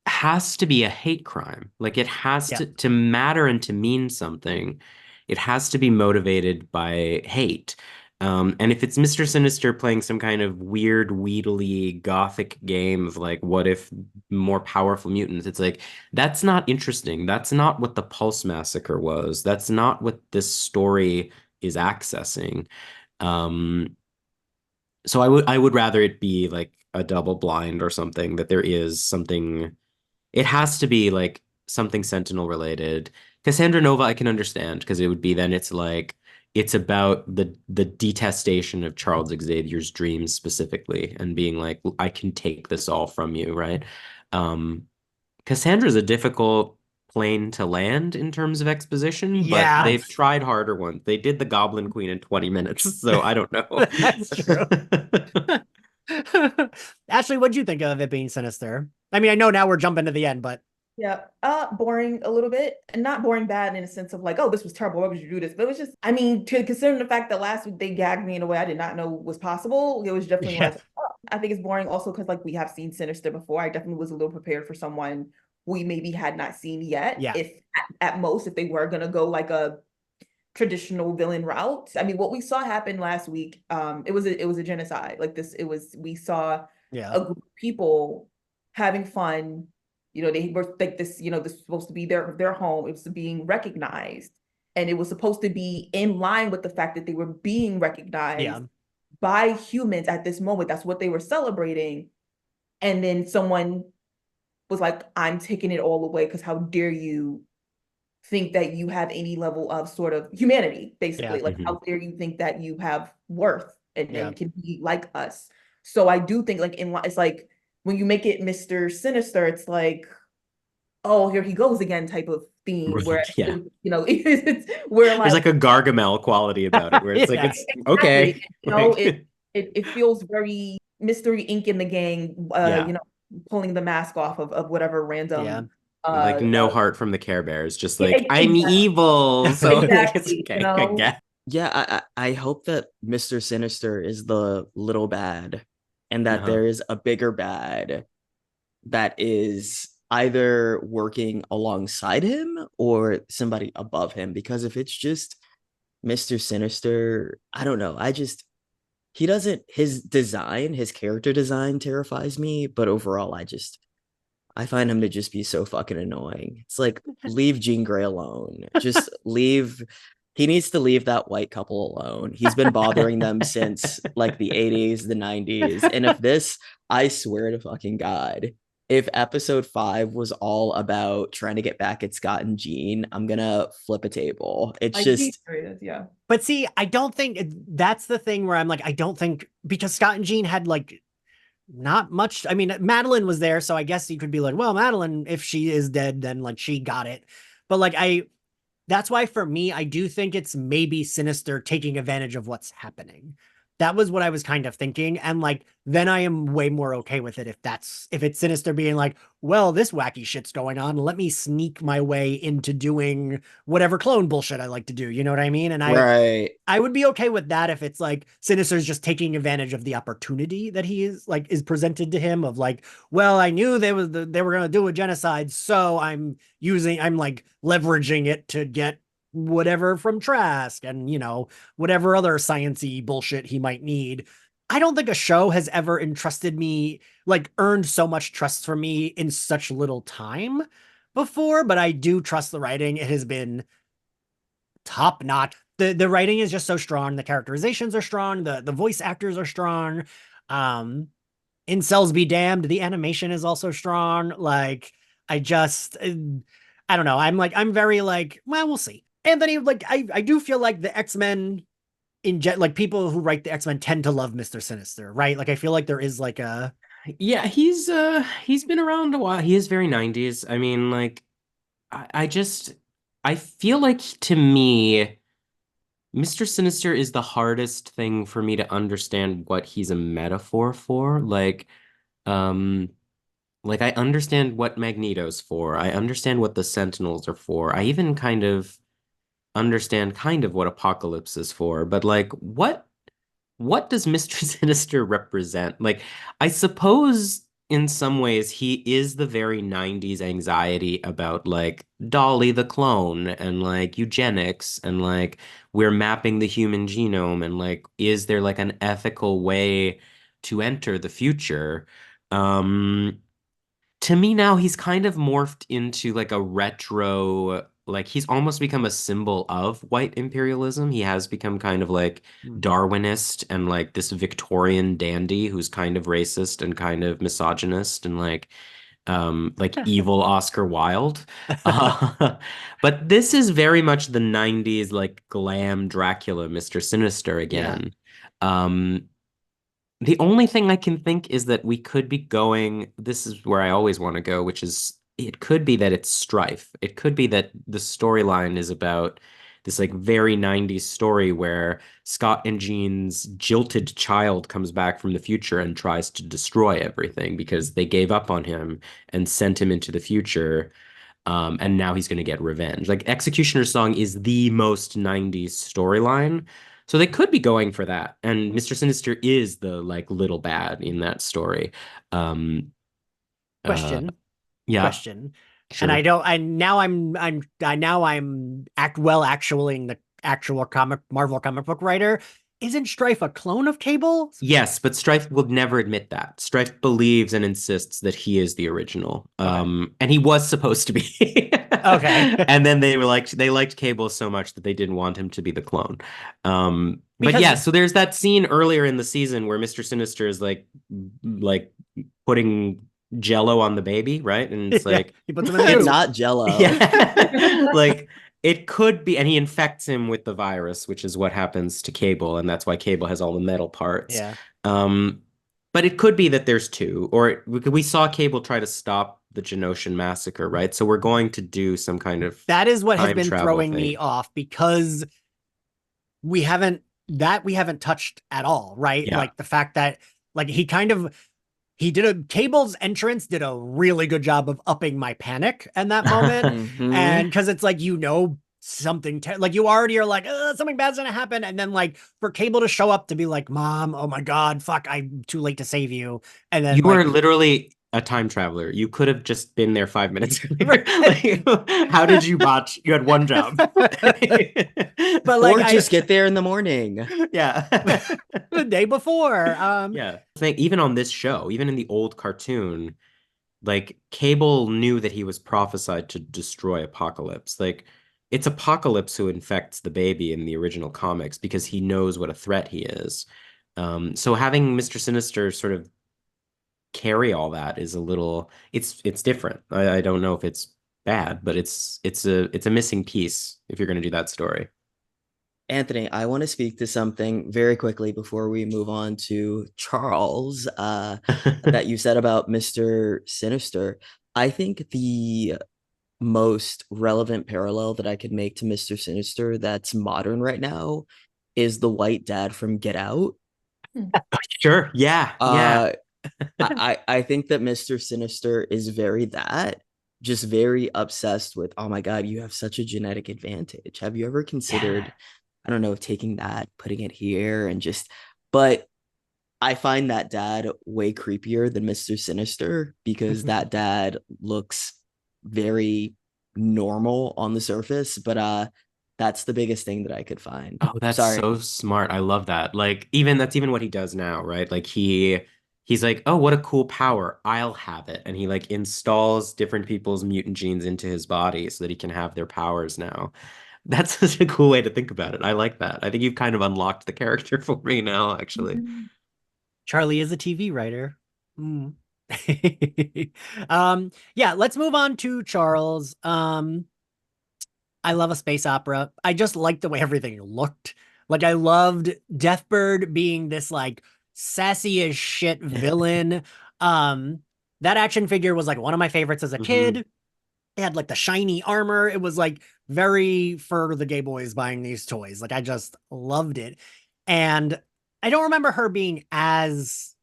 has to be a hate crime. Like, it has to matter and to mean something. It has to be motivated by hate. And if it's Mr. Sinister playing some kind of weird, wheedly, gothic game of like, what if more powerful mutants? It's like, that's not interesting. That's not what the Pulse Massacre was. That's not what this story is accessing. So I would rather it be like a double blind or something, that there is something. It has to be like something Sentinel related. Cassandra Nova, I can understand because it would be then it's like, it's about the detestation of Charles Xavier's dreams specifically and being like, I can take this all from you, right? Cassandra's a difficult plane to land in terms of exposition, Yeah. but they've tried harder ones. They did the Goblin Queen in 20 minutes, so I don't know. That's true. Ashley, what'd you think of it being sinister? I mean, I know now we're jumping to the end, but Yeah, boring a little bit, and not boring bad in a sense of like, oh, this was terrible. Why would you do this? But it was just, I mean, to considering the fact that last week they gagged me in a way I did not know was possible, it was definitely Yeah. like, oh. I think it's boring also because like we have seen Sinister before. I definitely was a little prepared for someone we maybe had not seen yet. Yeah. If at most, if they were gonna go like a traditional villain route. I mean, what we saw happen last week, it was a genocide. Like this, we saw yeah. a group of people having fun. You know, they were like this, you know, this was supposed to be their home. It was being recognized. And it was supposed to be in line with the fact that they were being recognized by humans at this moment. That's what they were celebrating. And then someone was like, I'm taking it all away because how dare you think that you have any level of sort of humanity, basically. Like, how dare you think that you have worth and can be like us? So I do think like it's like when you make it Mister Sinister, it's like, oh, here he goes again type of theme where Yeah. you know it's where There's like like a Gargamel quality about it where it's like it's okay. you know, it feels very Mystery Inc. in the gang, you know, pulling the mask off of whatever random like no heart from the Care Bears, just like exactly. I'm evil. So like, it's Exactly, okay. you know? I get. Yeah, I hope that Mr. Sinister is the little bad and that there is a bigger bad that is either working alongside him or somebody above him. Because if it's just Mr. Sinister, I don't know. He doesn't, his character design terrifies me, but overall, I find him to just be so fucking annoying. It's like, leave Jean Grey alone. Just leave. He needs to leave that white couple alone. He's been bothering them since like the 80s, the 90s. And I swear to fucking God, if episode 5 was all about trying to get back at Scott and Jean, I'm gonna flip a table. It's just, yeah. But see, I don't think that's the thing where I'm like, I don't think, because Scott and Jean had like not much. I mean, Madeline was there, so I guess you could be like, well, Madeline, if she is dead, then like she got it. But like that's why for me, I do think it's maybe Sinister taking advantage of what's happening. That was what I was kind of thinking. And like, then I am way more okay with it if it's Sinister being like, well, this wacky shit's going on. Let me sneak my way into doing whatever clone bullshit I like to do. You know what I mean? And I would be okay with that if it's like Sinister's just taking advantage of the opportunity that he is presented to him of like, well, I knew they were going to do a genocide, so I'm like leveraging it to get whatever from Trask and, you know, whatever other sciencey bullshit he might need. I don't think a show has ever entrusted me, like earned so much trust from me in such little time before, but I do trust the writing. It has been top notch. The writing is just so strong. The characterizations are strong. The voice actors are strong. Incels be damned. The animation is also strong. Like, I don't know. I'm very like, well, we'll see. Anthony, like, I do feel like the X-Men like people who write the X-Men tend to love Mister Sinister, right? Like, I feel like there is like a, yeah, he's been around a while. He is very 90s. I mean, like, I feel like to me, Mr. Sinister is the hardest thing for me to understand what he's a metaphor for. Like I understand what Magneto's for. I understand what the Sentinels are for. I even kind of understand kind of what Apocalypse is for. But like, what does Mr. Sinister represent? Like, I suppose in some ways he is the very 90s anxiety about like Dolly the clone and like eugenics and like we're mapping the human genome and like is there like an ethical way to enter the future? To me now he's kind of morphed into like a retro, like he's almost become a symbol of white imperialism. He has become kind of like Darwinist and like this Victorian dandy who's kind of racist and kind of misogynist and like evil Oscar Wilde. But this is very much the 90s like glam Dracula, Mr. Sinister again. The only thing I can think is that we could be going, this is where I always want to go, which is it could be that it's strife. It could be that the storyline is about this like very 90s story where Scott and Jean's jilted child comes back from the future and tries to destroy everything because they gave up on him and sent him into the future. And now he's going to get revenge. Like Executioner's Song is the most 90s storyline. So they could be going for that. And Mr. Sinister is the like little bad in that story. Um, uh, Question. yeah, Question. And sure. I'm actualing the actual Marvel comic book writer. Isn't Strife a clone of Cable? Yes, but Strife will never admit that. Strife believes and insists that he is the original. And he was supposed to be. Okay. And then they liked Cable so much that they didn't want him to be the clone. But Because- yeah, so there's that scene earlier in the season where Mr. Sinister is like putting Jello on the baby, right? And it's Yeah, like he puts him in the It's tube. not Jello. yeah. Like it could be, and he infects him with the virus, which is what happens to Cable, and that's why Cable has all the metal parts. Yeah. But it could be that there's two, or we saw Cable try to stop the Genoshan massacre, right? So we're going to do some kind of That is what has time been travel throwing thing. me off because we haven't touched at all, right? Yeah. Like the fact that like Cable's entrance did a really good job of upping my panic in that moment. Mhm. And because it's like, something like you already are like, something bad's gonna happen. And then like for Cable to show up to be like, Mom, oh my God, fuck, I'm too late to save you. And then You like, were literally a time traveler. You could have just been there 5 minutes earlier. Like, how did you botch? You had one job. but like Or just get there in the morning. Yeah. the day before. Yeah. I think even on this show, even in the old cartoon, like Cable knew that he was prophesied to destroy Apocalypse. Like it's Apocalypse who infects the baby in the original comics because he knows what a threat he is. So having Mr. Sinister sort of carry all that is a little it's different. I don't know if it's bad, but it's a missing piece if you're going to do that story. Anthony, I want to speak to something very quickly before we move on to Charles that you said about Mr. Sinister. I think the most relevant parallel that I could make to Mr. Sinister that's modern right now is the white dad from Get Out. Sure. Yeah. Yeah. I think that Mr. Sinister is very just very obsessed with, oh my God, you have such a genetic advantage. Have you ever considered, I don't know, taking that, putting it here, and but I find that dad way creepier than Mr. Sinister because that dad looks very normal on the surface, but that's the biggest thing that I could find. Oh, that's Sorry. so smart. I love that. Like that's even what he does now, right? Like he's like, "Oh, what a cool power. I'll have it." And he like installs different people's mutant genes into his body so that he can have their powers now. That's such a cool way to think about it. I like that. I think you've kind of unlocked the character for me now, actually. Charlie is a TV writer. Yeah, let's move on to Charles. I love a space opera. I just liked the way everything looked. Like I loved Deathbird being this like sassy as shit villain. That action figure was like one of my favorites as a kid. They had like the shiny armor. It was like very for the gay boys buying these toys. Like I just loved it. And I don't remember her being as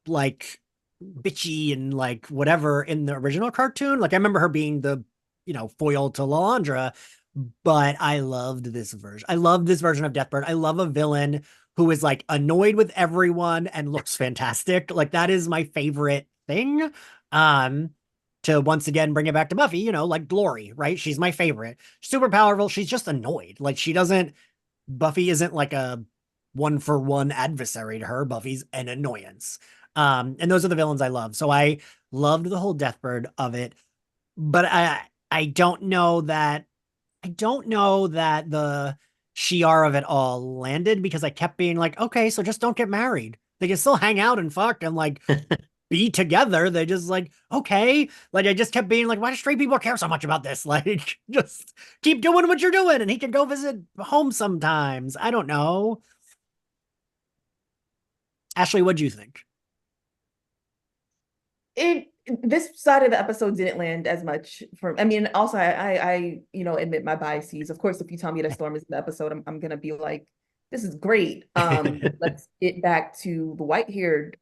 like bitchy and like whatever in the original cartoon. Like I remember her being the foil to Lalandra, but I loved this version. I love this version of Deathbird. I love a villain who is like annoyed with everyone and looks fantastic. Like that is my favorite thing. To once again bring it back to Buffy, like Glory, right? She's my favorite. Super powerful. She's just annoyed. Like Buffy isn't like a one-for-one adversary to her. Buffy's an annoyance. And those are the villains I love. So I loved the whole Deathbird of it. But I don't know that the Shi'ar of it all landed because I kept being like, okay, so just don't get married. They can still hang out and fuck and like be together. They just like, okay. Like I just kept being like, why do straight people care so much about this? Like just keep doing what you're doing and he can go visit home sometimes. I don't know. Ashley, what'd you think? this side of the episode didn't land as much for, I mean, also I admit my biases. Of course, if you tell me that Storm is in the episode, I'm gonna be like, this is great. Let's get back to the white-haired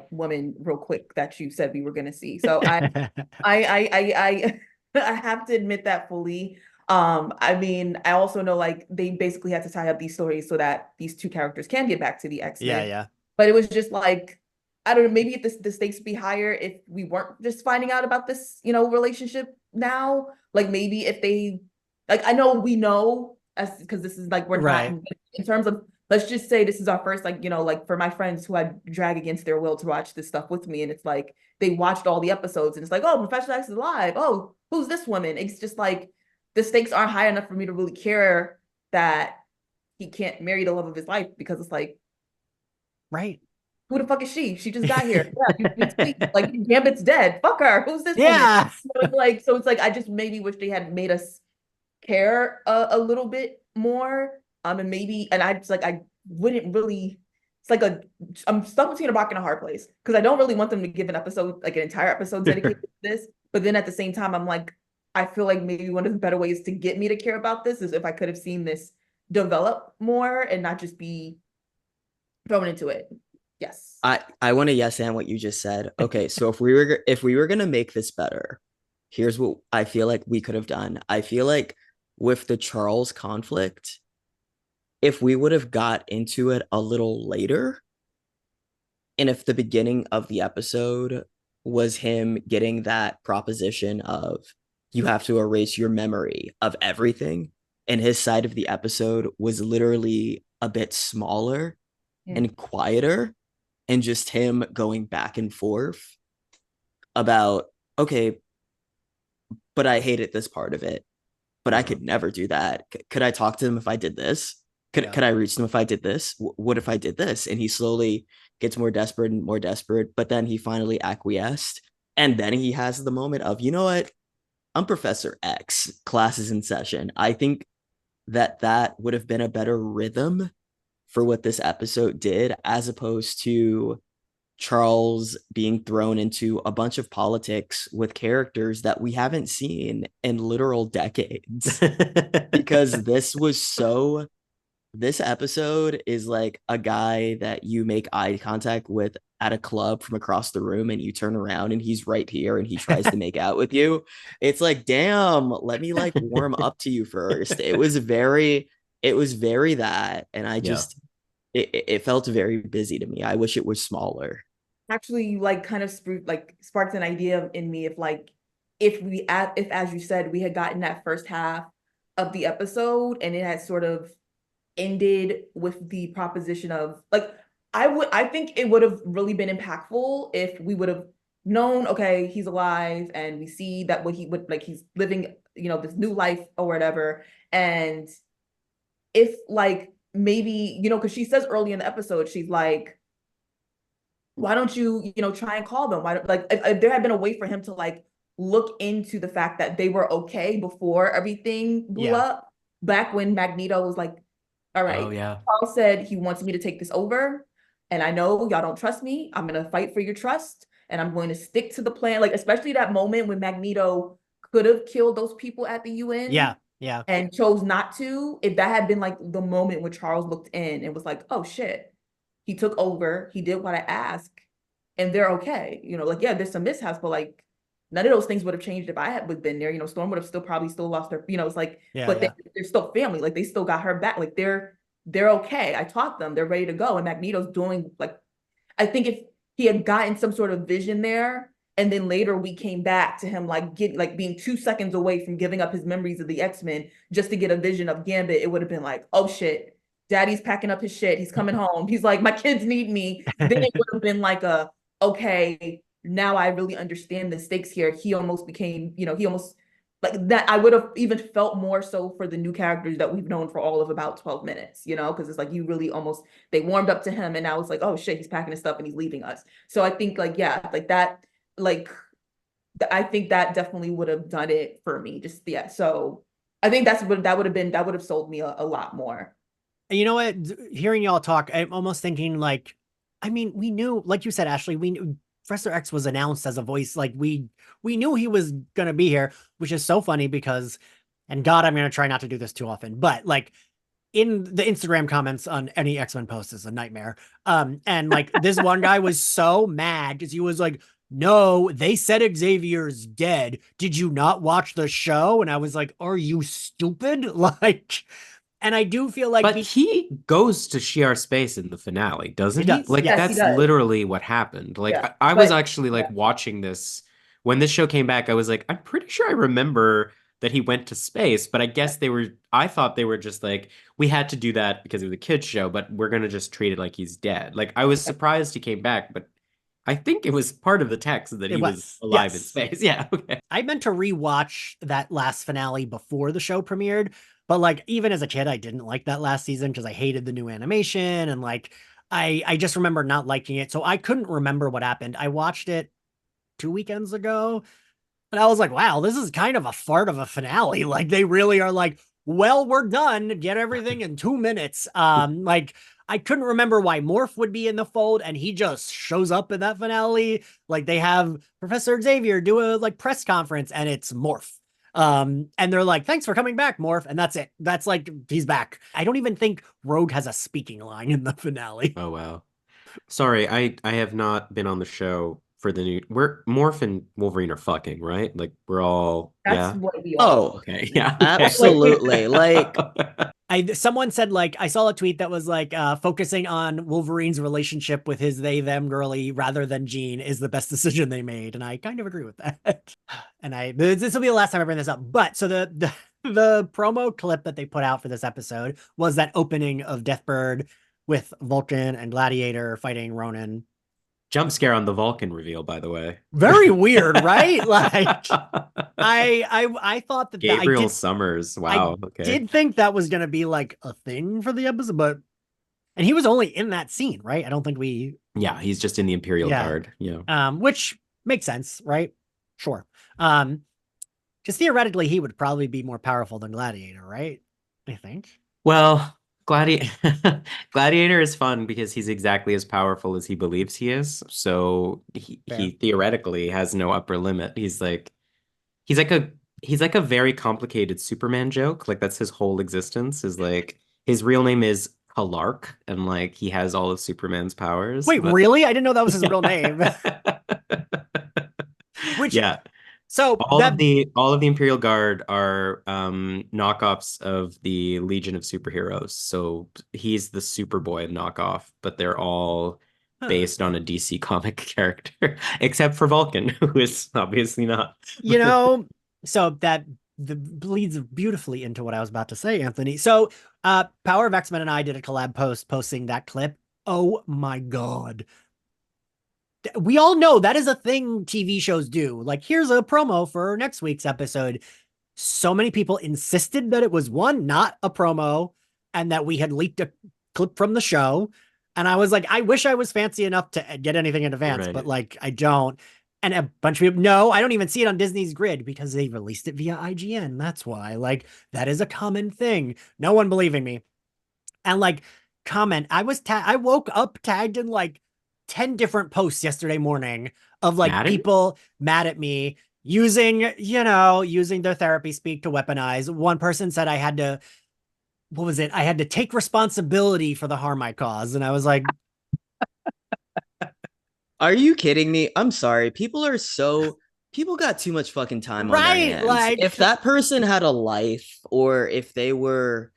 woman real quick that you said we were gonna see. So I I have to admit that fully. I mean, I also know like they basically had to tie up these stories so that these two characters can get back to the X-Men. Yeah. But it was just like, I don't know, maybe if the stakes would be higher if we weren't just finding out about this, relationship now. Like maybe if they, like, I know we know, as because this is like, we're not Right. in terms of, let's just say this is our first, like, like for my friends who I drag against their will to watch this stuff with me, and it's like they watched all the episodes and it's like, oh, Professor X is alive. Oh, who's this woman? It's just like the stakes aren't high enough for me to really care that he can't marry the love of his life, because it's like, Right. who the fuck is she? She just got here. Yeah, you tweet. Like, Gambit's dead. Fuck her. Who's this woman? Yeah. So it's like I just maybe wish they had made us care a little bit more. And I just like, I wouldn't really. It's like I'm stuck between a rock and a hard place, because I don't really want them to give an episode, like an entire episode dedicated to this. But then at the same time, I'm like, I feel like maybe one of the better ways to get me to care about this is if I could have seen this develop more and not just be thrown into it. Yes. I want to yes and what you just said. Okay, so if we were gonna make this better, here's what I feel like we could have done. I feel like with the Charles conflict, if we would have got into it a little later, and if the beginning of the episode was him getting that proposition of you have to erase your memory of everything, and his side of the episode was literally a bit smaller and quieter, and just him going back and forth about, okay, but I hated this part of it, but I could never do that. Could I talk to them if I did this? Could I reach them if I did this? What if I did this? And he slowly gets more desperate and more desperate, but then he finally acquiesced. And then he has the moment of, you know what? I'm Professor X, class is in session. I think that would have been a better rhythm for what this episode did, as opposed to Charles being thrown into a bunch of politics with characters that we haven't seen in literal decades. Because this episode is like a guy that you make eye contact with at a club from across the room, and you turn around and he's right here and he tries to make out with you. It's like, damn, let me like warm up to you first. It was very that, and I just it felt very busy to me. I wish it was smaller. Actually, you like kind of sparked an idea in me, if as you said, we had gotten that first half of the episode and it had sort of ended with the proposition of like, I think it would have really been impactful if we would have known, okay, he's alive and we see that what he would like, he's living, this new life or whatever. And if like maybe, because she says early in the episode, she's like, why don't you, try and call them? Why don't, like, if there had been a way for him to like look into the fact that they were okay before everything blew up, back when Magneto was like, all right, Paul said he wants me to take this over, and I know y'all don't trust me. I'm gonna fight for your trust, and I'm going to stick to the plan. Like, especially that moment when Magneto could have killed those people at the UN. Yeah. And chose not to. If that had been like the moment when Charles looked in and was like, oh shit, he took over, he did what I asked, and they're okay. Like, yeah, there's some mishaps, but like none of those things would have changed if I had been there. Storm would have probably still lost her, it's like, they're still family. Like, they still got her back. Like, they're okay. I taught them, they're ready to go. And Magneto's doing like, I think if he had gotten some sort of vision there, and then later we came back to him like being 2 seconds away from giving up his memories of the X-Men just to get a vision of Gambit, it would have been like, oh shit, daddy's packing up his shit, he's coming home, he's like, my kids need me. Then it would have been like okay, now I really understand the stakes here. He almost became, he almost like that. I would have even felt more so for the new characters that we've known for all of about 12 minutes, because it's like you really almost, they warmed up to him and now it's like, oh shit, he's packing his stuff and he's leaving us. So I think like, yeah, like that, like I think that definitely would have done it for me. Just so I think that would have sold me a lot more. You know what? Hearing y'all talk, I'm almost thinking like, I mean, we knew, like you said, Ashley, we knew Professor X was announced as a voice. Like we knew he was gonna be here, which is so funny because, and God, I'm gonna try not to do this too often, but like in the Instagram comments on any X-Men post is a nightmare. And like this one guy was so mad because he was like, no, they said Xavier's dead. Did you not watch the show? And I was like, are you stupid? Like, and I do feel like But he goes to Shi'ar space in the finale, doesn't He he? does. Like Yes, he that's does. literally what happened. Like Yeah, I was but- actually like watching this when this show came back. I was like, I'm pretty sure I remember that he went to space, but I guess I thought they were just like, we had to do that because it was a kid's show, but we're gonna just treat it like he's dead. Like I was surprised he came back, but I think it was part of the text that It he was was, alive in yes. space. Yeah, okay. I meant to rewatch that last finale before the show premiered, but like even as a kid, I didn't like that last season because I hated the new animation and like I just remember not liking it. So I couldn't remember what happened. I watched it 2 weekends ago and I was like, wow, this is kind of a fart of a finale. Like they really are like, well, we're done. Get everything in 2 minutes. Like I couldn't remember why Morph would be in the fold, and he just shows up in that finale. Like they have Professor Xavier do a like press conference, and it's Morph. And they're like, thanks for coming back, Morph. And that's it. That's like he's back. I don't even think Rogue has a speaking line in the finale. Oh wow. Sorry, I have not been on the show for the new. We're Morph and Wolverine are fucking, right? Like we're all That's yeah. what we all. Oh, Okay, yeah. Okay. absolutely. Like, Someone said like I saw a tweet that was like focusing on Wolverine's relationship with his they them girly rather than Jean is the best decision they made, and I kind of agree with that. And this will be the last time I bring this up. But so the promo clip that they put out for this episode was that opening of Deathbird with Vulcan and Gladiator fighting Ronan. Jump scare on the Vulcan reveal, by the way. Very weird, right? Like I thought that Gabriel Summers. Wow. Okay. did think that was gonna be like a thing for the episode, but and he was only in that scene, right? I don't think we Yeah, he's just in the Imperial Yeah. Guard. Yeah. Which makes sense, right? Sure. Because theoretically he would probably be more powerful than Gladiator, right? I think. Well, Gladiator is fun because he's exactly as powerful as he believes he is. So he Fair. theoretically has no upper limit. He's like a very complicated Superman joke. Like that's his whole existence. Is like his real name is Kalark, and like he has all of Superman's powers. Wait, but- really? I didn't know that was his real name. Which Yeah. so All of the Imperial Guard are knockoffs of the Legion of Superheroes. So he's the Superboy knockoff, but they're all based on a DC comic character, except for Vulcan, who is obviously not. So that bleeds beautifully into what I was about to say, Anthony. So Power of X-Men and I did a collab post posting that clip. Oh my God. We all know that is a thing TV shows do. Like, here's a promo for next week's episode. So many people insisted that it was one, not a promo, and that we had leaked a clip from the show. And I was like, I wish I was fancy enough to get anything in advance, Right. but like, I don't. And a bunch of people, no, I don't even see it on Disney's grid because they released it via IGN. That's why. Like, that is a common thing. No one believing me. And like, comment, I woke up tagged in like 10 different posts yesterday morning of like Mad at you? people mad at me using their therapy speak to weaponize. One person said I had to, what was it? I had to take responsibility for the harm I caused. And I was like, are you kidding me? I'm sorry. People got too much fucking time on their Right, hands. like- If that person had a life, or if they were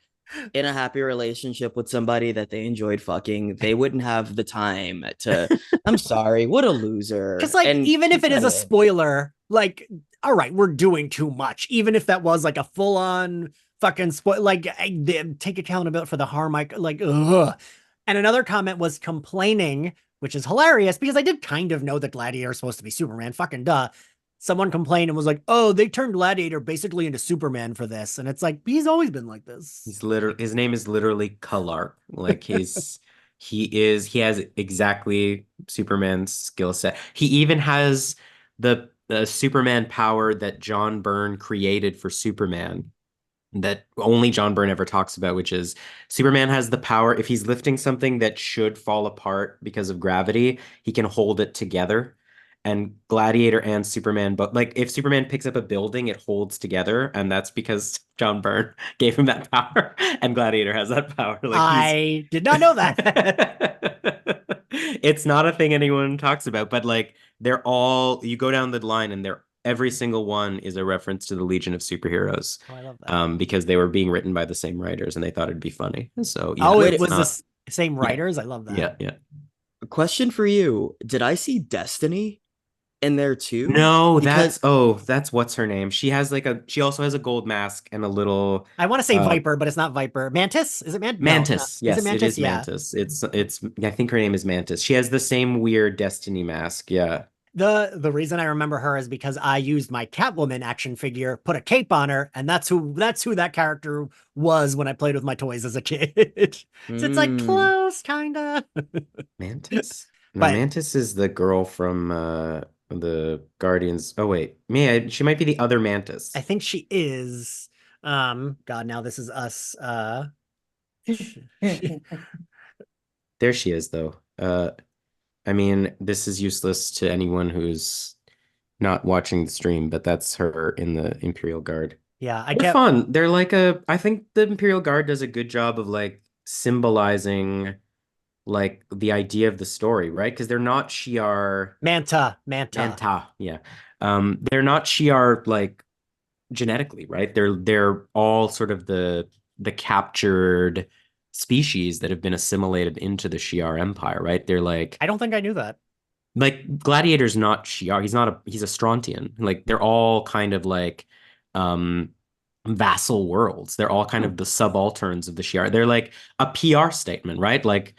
in a happy relationship with somebody that they enjoyed fucking, they wouldn't have the time to. I'm sorry. What a loser. because like, And even if it is a get spoiler, like, all right, we're doing too much. Even if that was like a full on fucking spoil, like take accountability for the harm I like, ugh. And another comment was complaining, which is hilarious because I did kind of know that Gladiator is supposed to be Superman. Fucking duh. Someone complained and was like, oh, they turned Gladiator basically into Superman for this. And it's like, he's always been like this. His name is literally Kalark. Like he has exactly Superman's skill set. He even has the Superman power that John Byrne created for Superman that only John Byrne ever talks about, which is Superman has the power, if he's lifting something that should fall apart because of gravity, he can hold it together. and Gladiator and Superman, but like if Superman picks up a building, it holds together, and that's because John Byrne gave him that power, and Gladiator has that power. Like I did not know that. It's not a thing anyone talks about, but like they're all, you go down the line and they're every single one is a reference to the Legion of Superheroes. Oh, I love that. Because they were being written by the same writers and they thought it'd be funny. So yeah, Oh, Wait, it was not, the same writers. I love that. yeah, yeah. Question for you. Did I see Destiny in there too? No, Because that's what's her name. She also has a gold mask and a little I want to say Viper, but it's not Viper. Mantis? Is it Mantis? Mantis. No. Is Yes, it Mantis? it is Yeah. Mantis. It's I think her name is Mantis. She has the same weird Destiny mask. Yeah. The reason I remember her is because I used my Catwoman action figure, put a cape on her, and that's who that character was when I played with my toys as a kid. So it's like close, kinda. Mantis? No, But Mantis is the girl from the Guardians. Oh wait. Man, she might be the other Mantis. I think she is. God, now this is us. There she is though. I mean, this is useless to anyone who's not watching the stream, but that's her in the Imperial Guard. Yeah, They're fun. They're like I think the Imperial Guard does a good job of like symbolizing like the idea of the story, right? Because they're not Shi'ar Manta. yeah. They're not Shi'ar like genetically, right? They're all sort of the captured species that have been assimilated into the Shi'ar Empire, right? They're I don't think I knew that. like Gladiator's not Shi'ar. He's a Strontian. Like they're all kind of like vassal worlds. They're all kind of the subalterns of the Shi'ar. They're like a PR statement, right? Like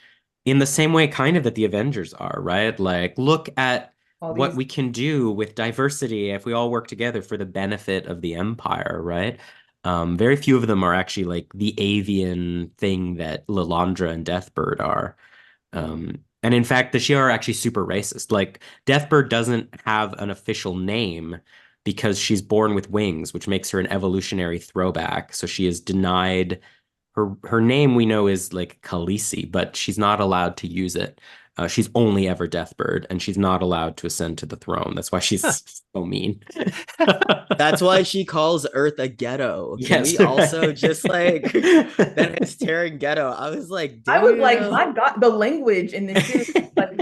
in the same way kind of that the Avengers are, right? Like look at what we can do with diversity if we all work together for the benefit of the Empire, right? Very few of them are actually like the avian thing that Lilandra and Deathbird are. And in fact, the Shi'ar are actually super racist. Like Deathbird doesn't have an official name because she's born with wings, which makes her an evolutionary throwback. So she is denied her name we know is like Khaleesi, but she's not allowed to use it. She's only ever Deathbird, and she's not allowed to ascend to the throne. That's why she's so mean. That's why she calls Earth a ghetto. Can Yes. we also just like that it's tearing ghetto? I was like, I was like, damn. my God, the language in this series, like,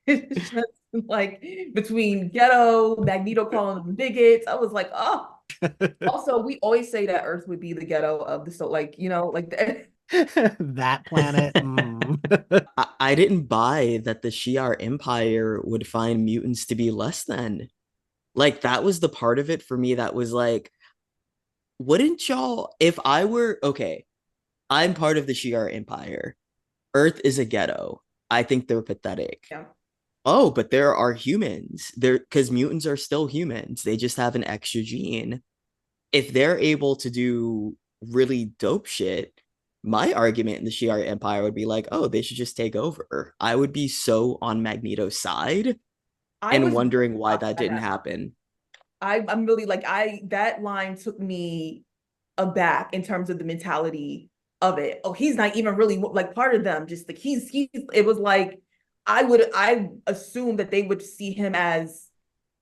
it's just like between ghetto, Magneto calling them bigots. I was like, oh. Also, we always say that Earth would be the ghetto of the like, like that planet. I didn't buy that the Shi'ar Empire would find mutants to be less than. Like that was the part of it for me that was like, wouldn't y'all, if I were, okay, I'm part of the Shi'ar Empire. Earth is a ghetto. I think they're pathetic. Yeah. Oh, but there are humans. Because mutants are still humans. They just have an extra gene. If they're able to do really dope shit, my argument in the Shi'ar Empire would be like, oh, they should just take over. I would be so on Magneto's side and wondering why that didn't happen. I'm really like, that line took me aback in terms of the mentality of it. Oh, he's not even really like part of them. Just like he's it was like, I assumed that they would see him as,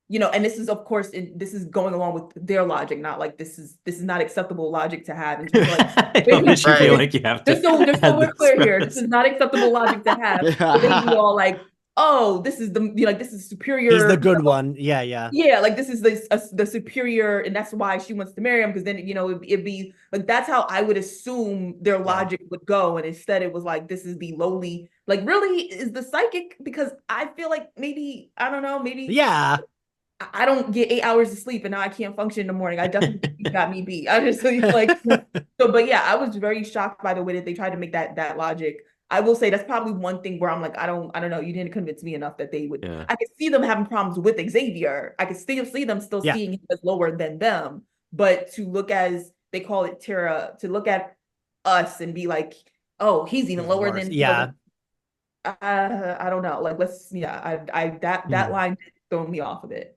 and this is of course, this is going along with their logic, not like this is not acceptable logic to have. And just like, I don't make you feel like you have to. Just so we're clear here, this is not acceptable logic to have. But they be all like, oh, this is this is superior. He's the good one. Yeah. Yeah, like this is the superior, and that's why she wants to marry him, because then it'd be like that's how I would assume their logic would go, and instead it was like this is the lowly, like really is the psychic, because I feel like maybe I don't know, maybe I don't get 8 hours of sleep and now I can't function in the morning. I definitely got me beat. I just like so, but yeah, I was very shocked by the way that they tried to make that logic. I will say that's probably one thing where I'm like, I don't know. You didn't convince me enough that they would. Yeah. I could see them having problems with Xavier. I could still see them seeing him as lower than them. But to look as they call it Terra, to look at us and be like, oh, he's even lower than I don't know. Like that line did throw me off of it.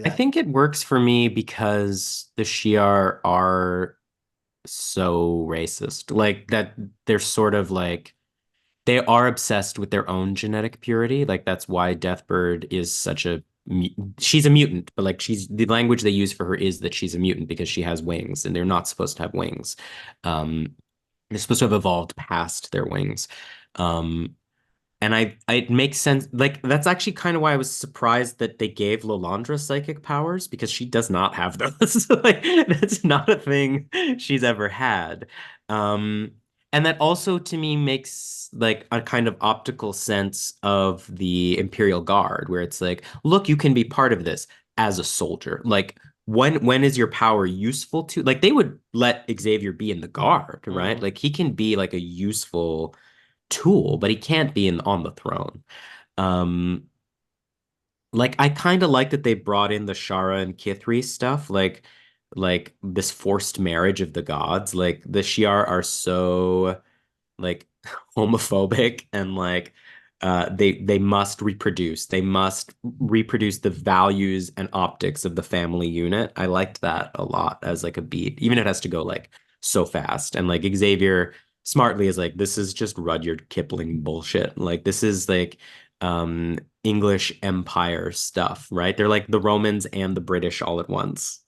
I think it works for me because the Shi'ar are so racist. Like that they're sort of like they are obsessed with their own genetic purity. Like that's why Deathbird is such a she's a mutant, but like she's the language they use for her is that she's a mutant because she has wings, and they're not supposed to have wings. They're supposed to have evolved past their wings. And it makes sense. Like that's actually kind of why I was surprised that they gave Lilandra psychic powers, because she does not have those. Like that's not a thing she's ever had. And that also to me makes like a kind of optical sense of the Imperial Guard, where it's like, look, you can be part of this as a soldier. Like when is your power useful to? Like they would let Xavier be in the Guard, right? Like he can be like a useful tool, but he can't be on the throne. Um, like I kind of like that they brought in the Shara and Kithri stuff, like this forced marriage of the gods. Like the Shi'ar are so like homophobic, and like they must reproduce. They must reproduce the values and optics of the family unit. I liked that a lot as like a beat, even if it has to go like so fast. And like Xavier smartly is like, this is just Rudyard Kipling bullshit. Like this is like English Empire stuff, right? They're like the Romans and the British all at once.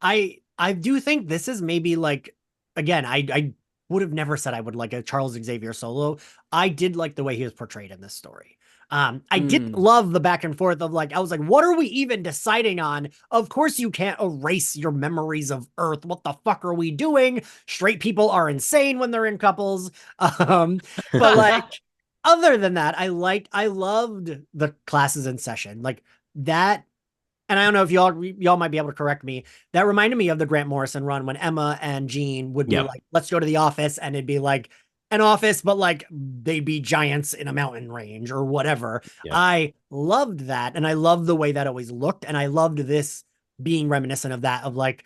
I do think this is maybe like, again, I would have never said I would like a Charles Xavier solo. I did like the way he was portrayed in this story. I did love the back and forth of like, I was like, what are we even deciding on? Of course you can't erase your memories of Earth. What the fuck are we doing? Straight people are insane when they're in couples. But like, other than that, I loved the classes in session. Like that, and I don't know if y'all might be able to correct me. That reminded me of the Grant Morrison run when Emma and Jean would be Yep. like, let's go to the office, and it'd be like an office, but like they'd be giants in a mountain range or whatever. Yep. I loved that, and I loved the way that always looked, and I loved this being reminiscent of that, of like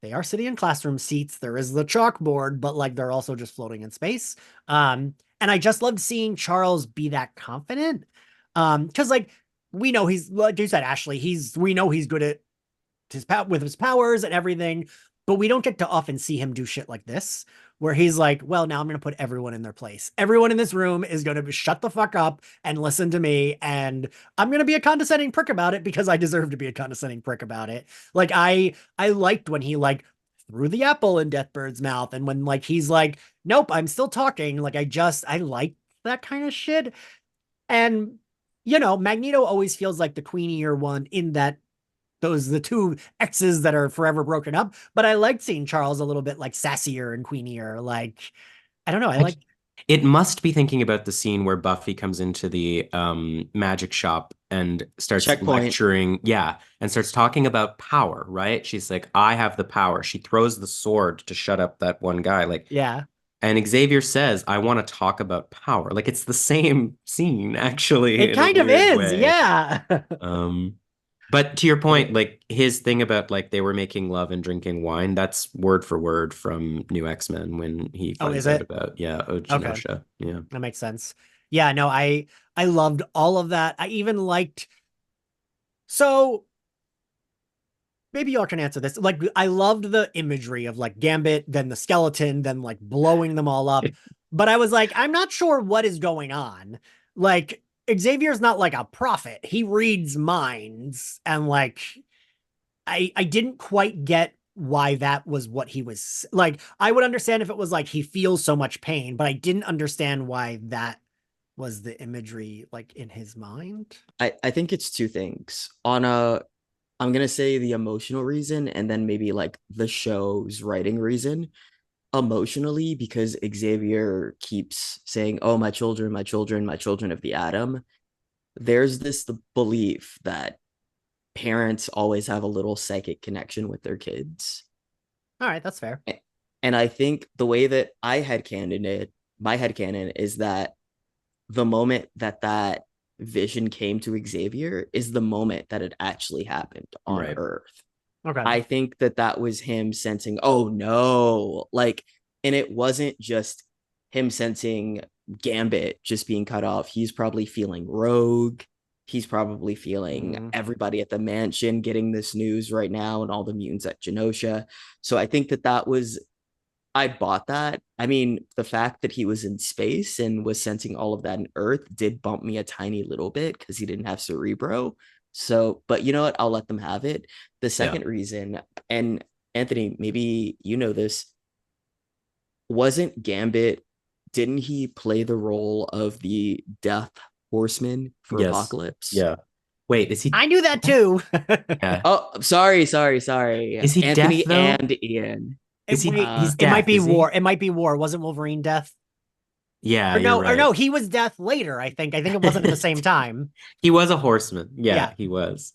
they are sitting in classroom seats. There is the chalkboard, but like they're also just floating in space. And I just loved seeing Charles be that confident. Because like we know he's, like you said, Ashley, we know he's good at with his powers and everything, but we don't get to often see him do shit like this, where he's like, well, now I'm going to put everyone in their place. Everyone in this room is going to shut the fuck up and listen to me. And I'm going to be a condescending prick about it because I deserve to be a condescending prick about it. Like I liked when he like threw the apple in Deathbird's mouth. And when like, he's like, nope, I'm still talking. Like I like that kind of shit. And you know, Magneto always feels like the queenier one in that the two exes that are forever broken up. But I liked seeing Charles a little bit like sassier and queenier. Like, I don't know. I like. It must be thinking about the scene where Buffy comes into the magic shop and starts lecturing, and starts talking about power, right? She's like, I have the power. She throws the sword to shut up that one guy. Like, yeah. And Xavier says, I want to talk about power. Like it's the same scene, actually. It kind of is, way. yeah. But to your point, like his thing about like they were making love and drinking wine, that's word for word from New X-Men when he finds out about Genosha. Okay. Yeah. That makes sense. Yeah, no, I loved all of that. I even liked, so maybe y'all can answer this. Like, I loved the imagery of like Gambit, then the skeleton, then like blowing them all up. But I was like, I'm not sure what is going on. Like, Xavier's not like a prophet. He reads minds. And like, I didn't quite get why that was what he was like. I would understand if it was like he feels so much pain, but I didn't understand why that was the imagery like in his mind. I think it's two things. I'm going to say the emotional reason, and then maybe like the show's writing reason. Emotionally, because Xavier keeps saying, oh, my children, my children, my children of the atom. There's the belief that parents always have a little psychic connection with their kids. All right, that's fair. And I think the way that my headcanon is that the moment that vision came to Xavier is the moment that it actually happened on Earth. Okay. I think that was him sensing, oh no, like, and it wasn't just him sensing Gambit just being cut off. He's probably feeling Rogue. He's probably feeling everybody at the mansion getting this news right now and all the mutants at Genosha. So I think that was I bought that. I mean, the fact that he was in space and was sensing all of that in Earth did bump me a tiny little bit because he didn't have Cerebro. So, but you know what? I'll let them have it. The second reason, and Anthony, maybe you know this, wasn't Gambit, didn't he play the role of the Death Horseman for Yes. Apocalypse? Yeah. Wait, is he? I knew that too. Yeah. Oh, sorry. Is he Anthony Death, though? and Ian. Is he? He's It Death. might be is he? War. It might be War. Wasn't Wolverine Death? Yeah, Or you're no, right. or no, he was Death later, I think. I think it wasn't at the same time. He was a horseman. Yeah, Yeah. he was.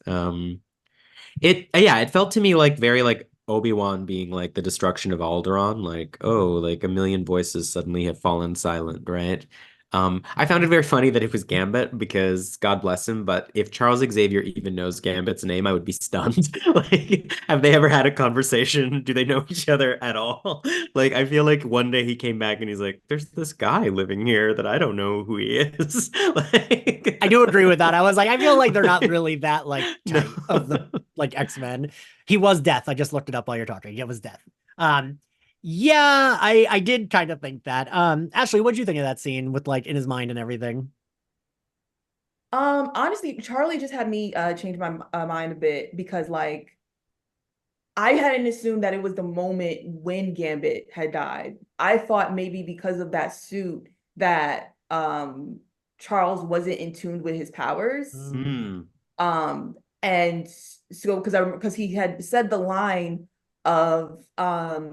It felt to me like very like Obi-Wan being like the destruction of Alderaan, like, oh, like a million voices suddenly have fallen silent, right? I found it very funny that it was Gambit because God bless him, but if Charles Xavier even knows Gambit's name, I would be stunned. Like, have they ever had a conversation? Do they know each other at all? Like, I feel like one day he came back and he's like, there's this guy living here that I don't know who he is. Like, I do agree with that. I was like, I feel like they're not really that like tight No. of the like X-Men. He was Death. I just looked it up while you're talking. It was Death. Yeah, I did kind of think that. Ashley, what'd you think of that scene with like in his mind and everything? Honestly, Charlie just had me change my mind a bit because like I hadn't assumed that it was the moment when Gambit had died. I thought maybe because of that suit that Charles wasn't in tune with his powers. Hmm. And so because he had said the line of I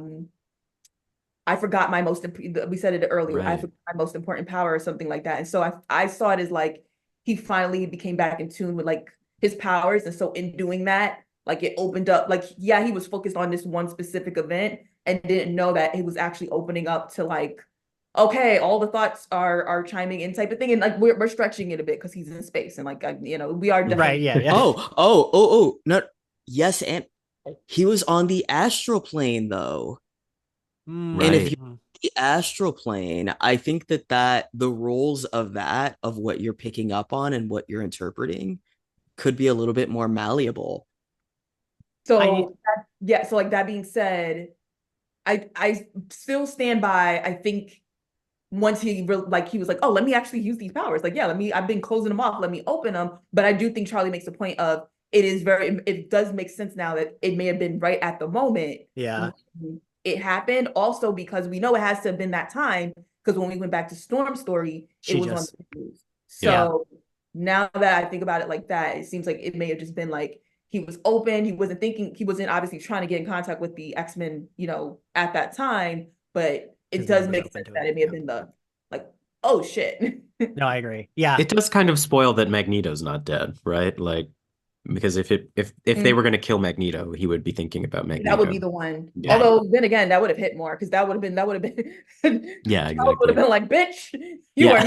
forgot my most we said it earlier. I Right. forgot my most important power or something like that. And so I saw it as like he finally became back in tune with like his powers. And so in doing that, like it opened up, like, yeah, he was focused on this one specific event and didn't know that it was actually opening up to like, okay, all the thoughts are chiming in type of thing. And like we're stretching it a bit because he's in space and like we are definitely Right, yeah. Oh, no. Yes, and he was on the astral plane though. And if Right. you the astral plane, I think that the roles of what you're picking up on and what you're interpreting could be a little bit more malleable. So so like that being said, I still stand by. I think once he he was like, oh, let me actually use these powers. Like, yeah, I've been closing them off. Let me open them. But I do think Charlie makes a point of it does make sense now that it may have been right at the moment. Yeah. when it happened. Also, because we know it has to have been that time because when we went back to Storm's story, it was on the news. So now that I think about it like that, it seems like it may have just been like he was open. He wasn't thinking. He wasn't obviously trying to get in contact with the X-Men, at that time. But it does make sense that it may have been the like, oh shit. No, I agree. Yeah. It does kind of spoil that Magneto's not dead, right? Like, because if they were going to kill Magneto, he would be thinking about Magneto. That would be the one. Yeah. Although then again, that would have hit more because that would have been Yeah, Charles would exactly. have been like, bitch, you are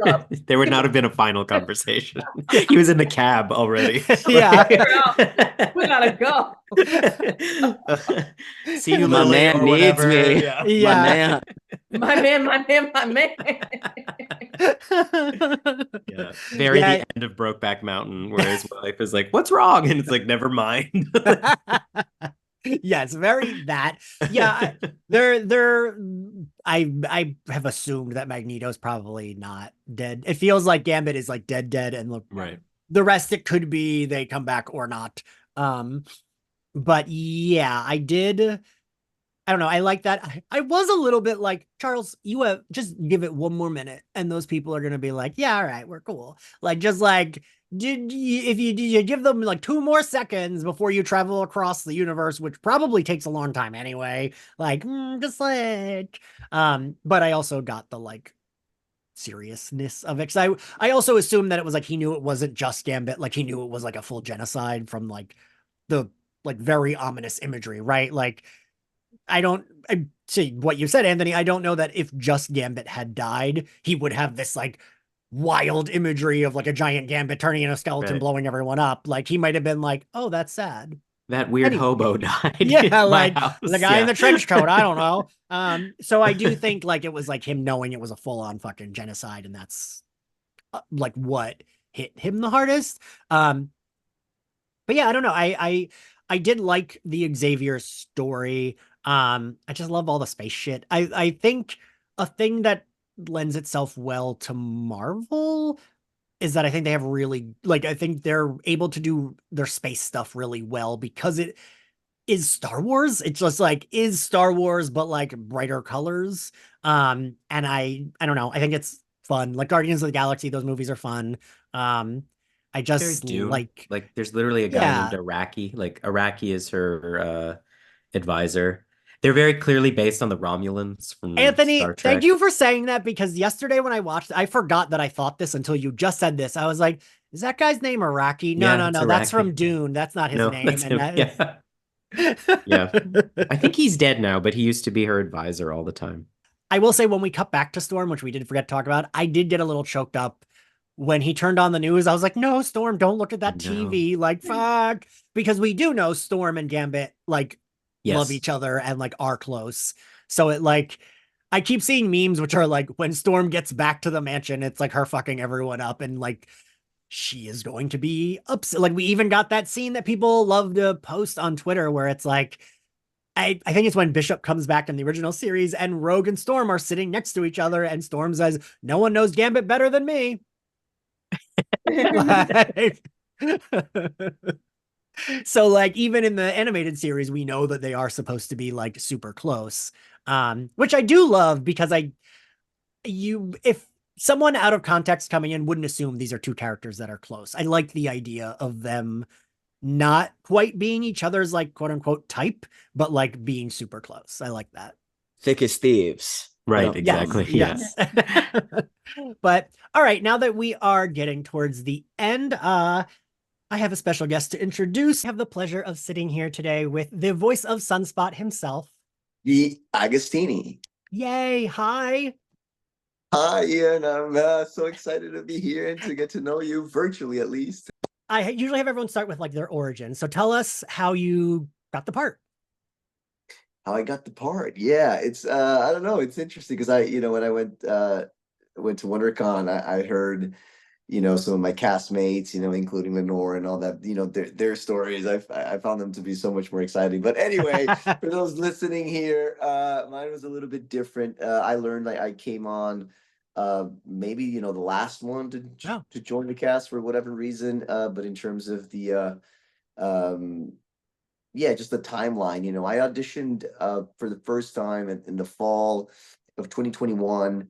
not. There would not have been a final conversation. He was in the cab already. Yeah. We gotta go. See you, My Lily, man or needs whatever. me. Yeah. Yeah. My man. Yeah. Very the end of Brokeback Mountain, where his wife is like, "What's wrong?" And it's like, "Never mind." Yeah, it's very that. Yeah, I have assumed that Magneto's probably not dead. It feels like Gambit is like dead, and look, Right. the rest it could be they come back or not. But yeah, I don't know. I like that. I was a little bit like, Charles, you have just give it one more minute and those people are going to be like, yeah, all right, we're cool. Like, just like, if you give them like 2 more seconds before you travel across the universe, which probably takes a long time anyway, like, just like, but I also got the like seriousness of it. Cause I also assumed that it was like, he knew it wasn't just Gambit. Like he knew it was like a full genocide from like the like very ominous imagery, right? Like, I see what you said, Anthony. I don't know that if just Gambit had died, he would have this like wild imagery of like a giant Gambit turning into a skeleton, Right. blowing everyone up. Like he might have been like, oh, that's sad. That weird hobo died. Yeah, in my like house. the guy in the trench coat. I don't know. So I do Yeah. think like it was like him knowing it was a full on fucking genocide, and that's like what hit him the hardest. But yeah, I don't know. I did like the Xavier story. I just love all the space shit. I think a thing that lends itself well to Marvel is that I think they have really, like, I think they're able to do their space stuff really well because it is Star Wars. It's just like is Star Wars, but like brighter colors. And I don't know. I think it's fun. Like Guardians of the Galaxy, those movies are fun. I Very just Dune. like, Like there's literally a guy named yeah. Araki. Like Araki is her advisor. They're very clearly based on the Romulans from Star Anthony, thank Trek. you for saying that because yesterday when I watched, I forgot that I thought this until you just said this. I was like, is that guy's name Iraqi? No, Yeah, no, it's no. That's from Araki. Dune. That's not his No, name. that's And him. Yeah. Yeah. I think he's dead now, but he used to be her advisor all the time. I will say when we cut back to Storm, which we did forget to talk about, I did get a little choked up when he turned on the news. I was like, no, Storm, don't look at that No. TV. Like, fuck. Because we do know Storm and Gambit like love Yes. each other and like are close. So it like, I keep seeing memes which are like when Storm gets back to the mansion, it's like her fucking everyone up and like she is going to be upset. Like we even got that scene that people love to post on Twitter where it's like, I think it's when Bishop comes back in the original series and Rogue and Storm are sitting next to each other and Storm says, no one knows Gambit better than me. Like, so like even in the animated series, we know that they are supposed to be like super close. Which I do love because if someone out of context coming in wouldn't assume these are two characters that are close. I like the idea of them not quite being each other's like quote unquote type, but like being super close. I like that. Thick as thieves. Right, Yes, exactly. Yeah. yes. But all right, now that we are getting towards the end, I have a special guest to introduce. I have the pleasure of sitting here today with the voice of Sunspot himself. Gui Agustini. Yay, hi. Hi, Ian. I'm so excited to be here and to get to know you virtually, at least. I usually have everyone start with like their origin. So tell us how you got the part. How I got the part. Yeah, it's I don't know, it's interesting because when I went to WonderCon, I heard, some of my castmates, including Lenore and all that, their stories. I found them to be so much more exciting. But anyway, for those listening here, mine was a little bit different. I learned I came on maybe the last one to join the cast for whatever reason. But in terms of the um yeah, just the timeline. I auditioned for the first time in the fall of 2021.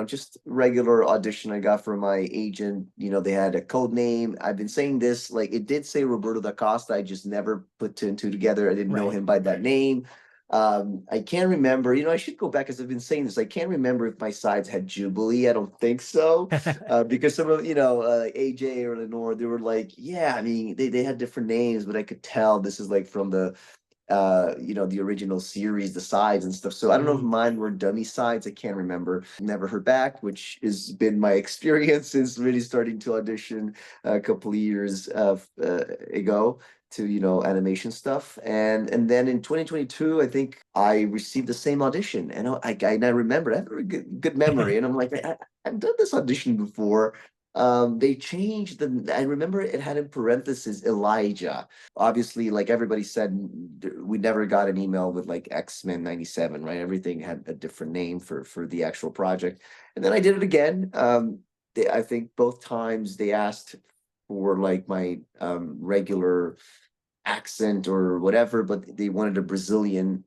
Just regular audition I got from my agent. They had a code name. I've been saying this, like it did say Roberto da Costa. I just never put two and two together. I didn't know him by that name. I can't remember, I should go back because I've been saying this. I can't remember if my sides had Jubilee. I don't think so. Because some of, AJ or Lenore, they were like, yeah, I mean, they had different names, but I could tell this is like from the the original series, the sides and stuff. So I don't know if mine were dummy sides. I can't remember. Never heard back, which has been my experience since really starting to audition a couple of years ago to animation stuff. And then in 2022, I think I received the same audition, and I remembered. I have a good memory, and I'm like, I've done this audition before. They changed I remember it had in parentheses Elijah. Obviously, like everybody said, we never got an email with like X-Men 97, right? Everything had a different name for the actual project. And then I did it again. I think both times they asked for like my regular accent or whatever, but they wanted a Brazilian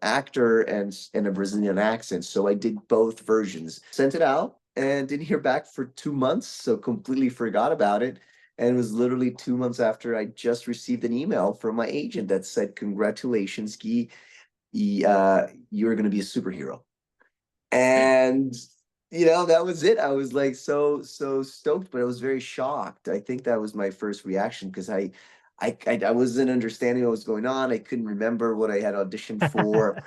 actor and a Brazilian accent. So I did both versions, sent it out, and didn't hear back for 2 months. So completely forgot about it. And it was literally 2 months after I just received an email from my agent that said, "Congratulations, Guy, you're going to be a superhero." And that was it. I was like so stoked, but I was very shocked. I think that was my first reaction because I wasn't understanding what was going on. I couldn't remember what I had auditioned for.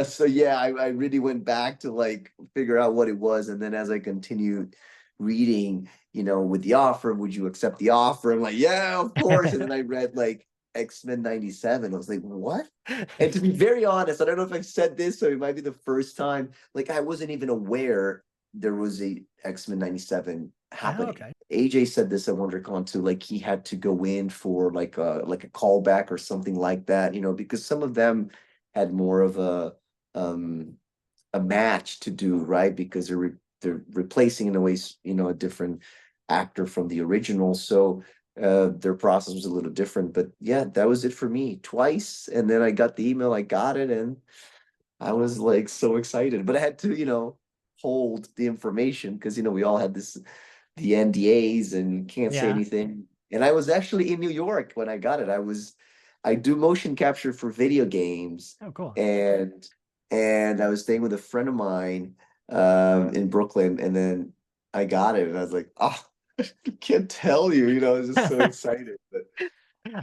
So yeah, I really went back to like figure out what it was. And then as I continued reading, with the offer, would you accept the offer? I'm like, yeah, of course. And then I read like X-Men 97. I was like, what? And to be very honest, I don't know if I've said this, so it might be the first time. Like I wasn't even aware there was a X-Men 97 happening. Okay. AJ said this at WonderCon too, like he had to go in for like a callback or something like that, because some of them had more of a match to do, right? Because they're replacing in a way, a different actor from the original. So their process was a little different. But yeah, that was it for me twice. And then I got the email, I got it, and I was like so excited. But I had to, hold the information because we all had the NDAs and can't say Yeah. anything. And I was actually in New York when I got it. I do motion capture for video games, Oh, cool. and I was staying with a friend of mine in Brooklyn, and then I got it, and I was like, oh, I can't tell you, I was just so excited. But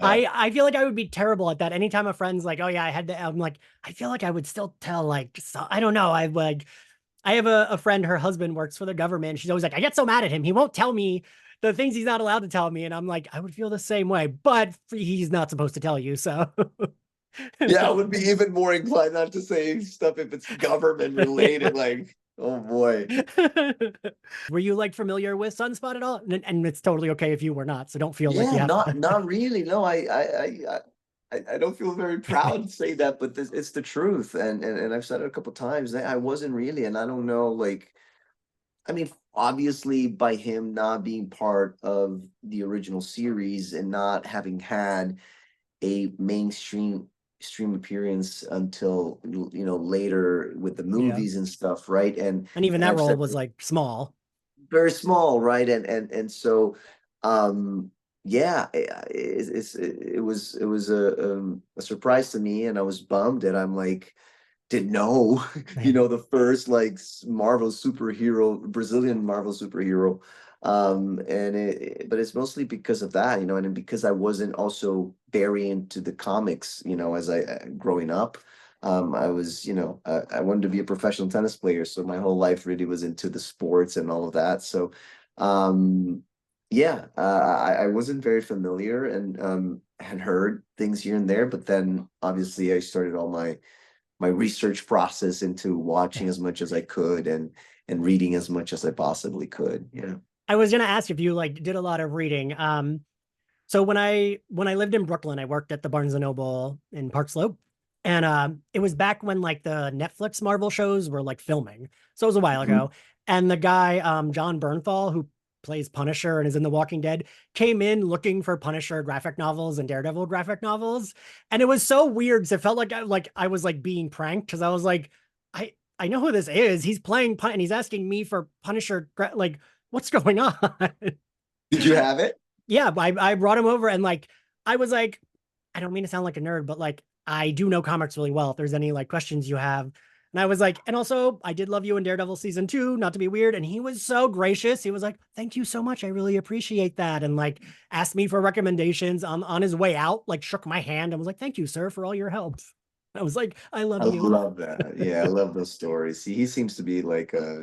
I feel like I would be terrible at that. Anytime a friend's like, "Oh yeah, I had to," I'm like, I feel like I would still tell. Like, so, I don't know. I have a friend. Her husband works for the government. She's always like, I get so mad at him. He won't tell me the things he's not allowed to tell me, and I'm like, I would feel the same way. But he's not supposed to tell you, so. yeah, I would be even more inclined not to say stuff if it's government related. Like, oh boy. Were you like familiar with Sunspot at all? And it's totally okay if you were not. So don't feel like you Yeah, have to. not really. No, I don't feel very proud to say that, but it's the truth, and I've said it a couple times. I wasn't really, and I don't know, like, I mean, obviously, by him not being part of the original series and not having had a mainstream stream appearance until later with the Yeah. movies and stuff, right? And even and that I've role said was like small. very small, right? And so, yeah, it was a surprise to me, and I was bummed, and I'm like, didn't know, the first like Marvel superhero, Brazilian Marvel superhero. But it's mostly because of that, and then because I wasn't also very into the comics, as I growing up. I was, I wanted to be a professional tennis player, so my whole life really was into the sports and all of that. So, yeah, I wasn't very familiar, and had heard things here and there, but then obviously I started all my research process into watching as much as I could, and reading as much as I possibly could. Yeah. I was gonna ask if you like did a lot of reading. So when I lived in Brooklyn, I worked at the Barnes and Noble in Park Slope. And it was back when like the Netflix Marvel shows were like filming. So it was a while Mhm. ago. And the guy, John Bernthal, who plays Punisher and is in The Walking Dead, came in looking for Punisher graphic novels and Daredevil graphic novels. And it was so weird. 'Cause it felt like I was like being pranked because I was like, I know who this is. He's playing and he's asking me for Punisher. Like, what's going on? Did you have it? Yeah, I brought him over, and like I was like, I don't mean to sound like a nerd, but like I do know comics really well. If there's any like questions you have. And I was like, and also I did love you in Daredevil season 2, not to be weird. And he was so gracious. He was like, thank you so much. I really appreciate that. And like asked me for recommendations on his way out, like shook my hand and was like, thank you, sir, for all your help. I was like, I love I you. love that. Yeah, I love those stories. He seems to be like a,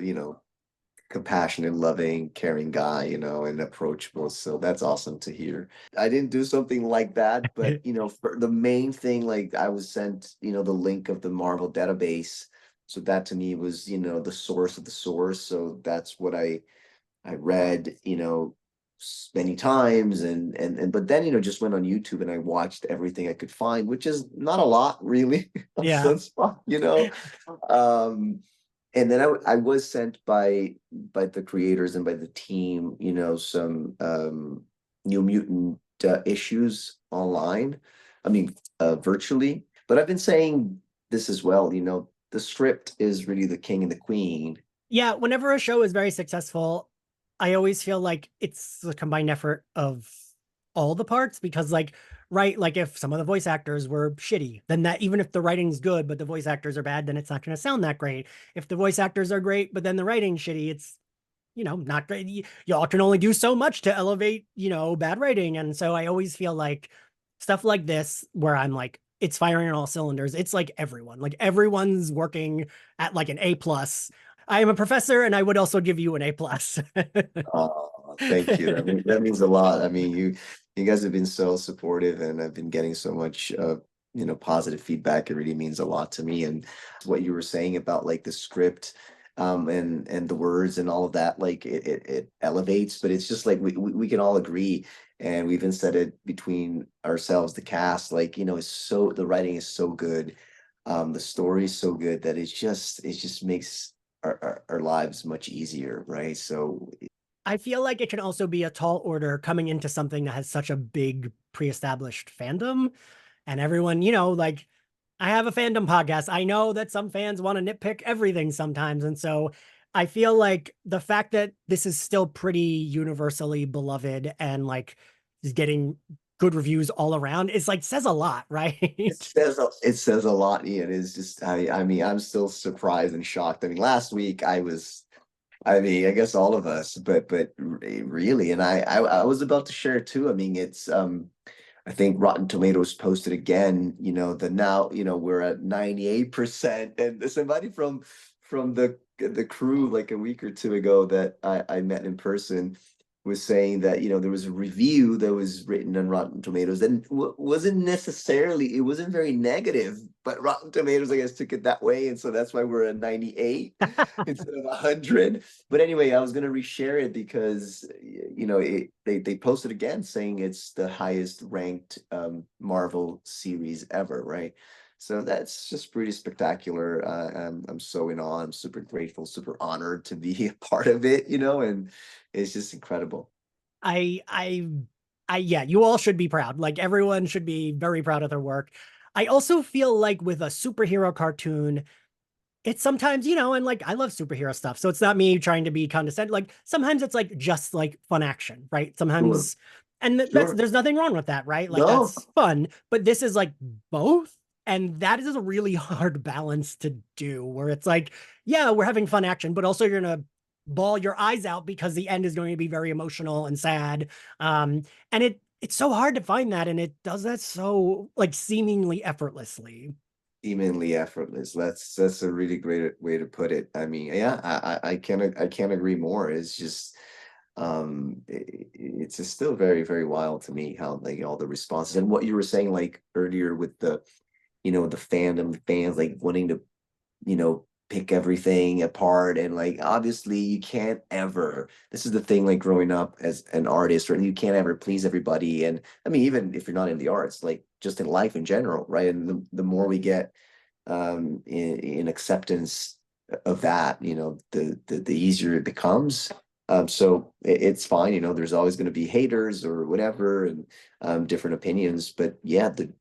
compassionate, loving, caring guy, and approachable. So that's awesome to hear. I didn't do something like that, but for the main thing, like I was sent, the link of the Marvel database. So that to me was, the source of the source. So that's what I read, many times, and but then just went on YouTube and I watched everything I could find, which is not a lot really on Yeah. Sunspot. And then I was sent by the creators and by the team, some New Mutant issues online. I mean, virtually. But I've been saying this as well. The script is really the king and the queen. Yeah, whenever a show is very successful, I always feel like it's a combined effort of all the parts because like right, like if some of the voice actors were shitty, then that even if the writing's good but the voice actors are bad, then it's not going to sound that great. If the voice actors are great but then the writing's shitty, it's not great. Y'all can only do so much to elevate, bad writing. And so I always feel like stuff like this where I'm like it's firing on all cylinders. It's like everyone's working at like an A plus. I am a professor and I would also give you an A plus. Oh, thank you. That means a lot. I mean, you guys have been so supportive, and I've been getting so much positive feedback. It really means a lot to me. And what you were saying about like the script, and the words and all of that, like it elevates, but it's just like we can all agree, and we even said it between ourselves, the cast, like, the writing is so good. The story is so good that it just makes our lives much easier, right? So I feel like it can also be a tall order coming into something that has such a big pre-established fandom, and everyone, like, I have a fandom podcast. I know that some fans want to nitpick everything sometimes. And so I feel like the fact that this is still pretty universally beloved and like is getting good reviews all around is like says a lot, right? it says a lot, Ian. It's just I mean, I'm still surprised and shocked. I mean, last week I mean, I guess all of us, but really, and I was about to share too. I mean, it's I think Rotten Tomatoes posted again, the now, we're at 98%. And somebody from the crew like a week or two ago that I met in person was saying that, there was a review that was written on Rotten Tomatoes and it wasn't very negative, but Rotten Tomatoes, I guess, took it that way. And so that's why we're at 98 instead of 100. But anyway, I was going to reshare it because, they posted again saying it's the highest ranked Marvel series ever, right? So that's just pretty spectacular. I'm so in awe. I'm super grateful, super honored to be a part of it, and it's just incredible. I, I, yeah, you all should be proud. Like everyone should be very proud of their work. I also feel like with a superhero cartoon, it's sometimes, and like I love superhero stuff. So it's not me trying to be condescending. Like sometimes it's like just like fun action, right? Sure, Sometimes, and sure. there's nothing wrong with that, right? Like No, that's fun. But this is like both. And that is a really hard balance to do where it's like, yeah, we're having fun action, but also you're going to bawl your eyes out because the end is going to be very emotional and sad. And it's so hard to find that. And it does that so like seemingly effortlessly. seemingly effortless. That's a really great way to put it. I mean, yeah, I can't agree more. It's just it's just still very, very wild to me how like all the responses and what you were saying like earlier with the fandom, the fans like wanting to, pick everything apart. And like obviously you can't ever, this is the thing, like growing up as an artist, or you can't ever please everybody. And I mean, even if you're not in the arts, like just in life in general, right? And the more we get in acceptance of that, the easier it becomes. So it's fine, there's always going to be haters or whatever, and different opinions, but yeah, the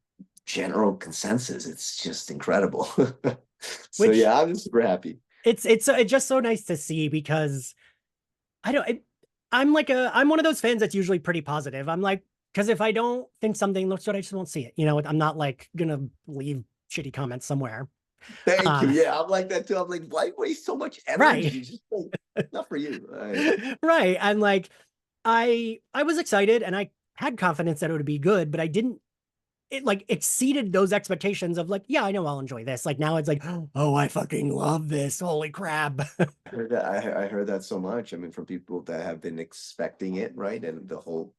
general consensus, it's just incredible. So Which yeah, I'm just super happy. it's just so nice to see because I don't I'm one of those fans that's usually pretty positive. I'm like, because if I don't think something looks good, I just won't see it. I'm not like gonna leave shitty comments somewhere. Thank you. Uh, Yeah, I'm like that too. I'm like, why waste so much right. energy? Just like, not for you. Right. And like I was excited and I had confidence that it would be good, but I didn't it like exceeded those expectations of like, yeah, I know I'll enjoy this. Like now it's like, oh, I fucking love this. Holy crap. I heard that so much. I mean, from people that have been expecting it, right? And the whole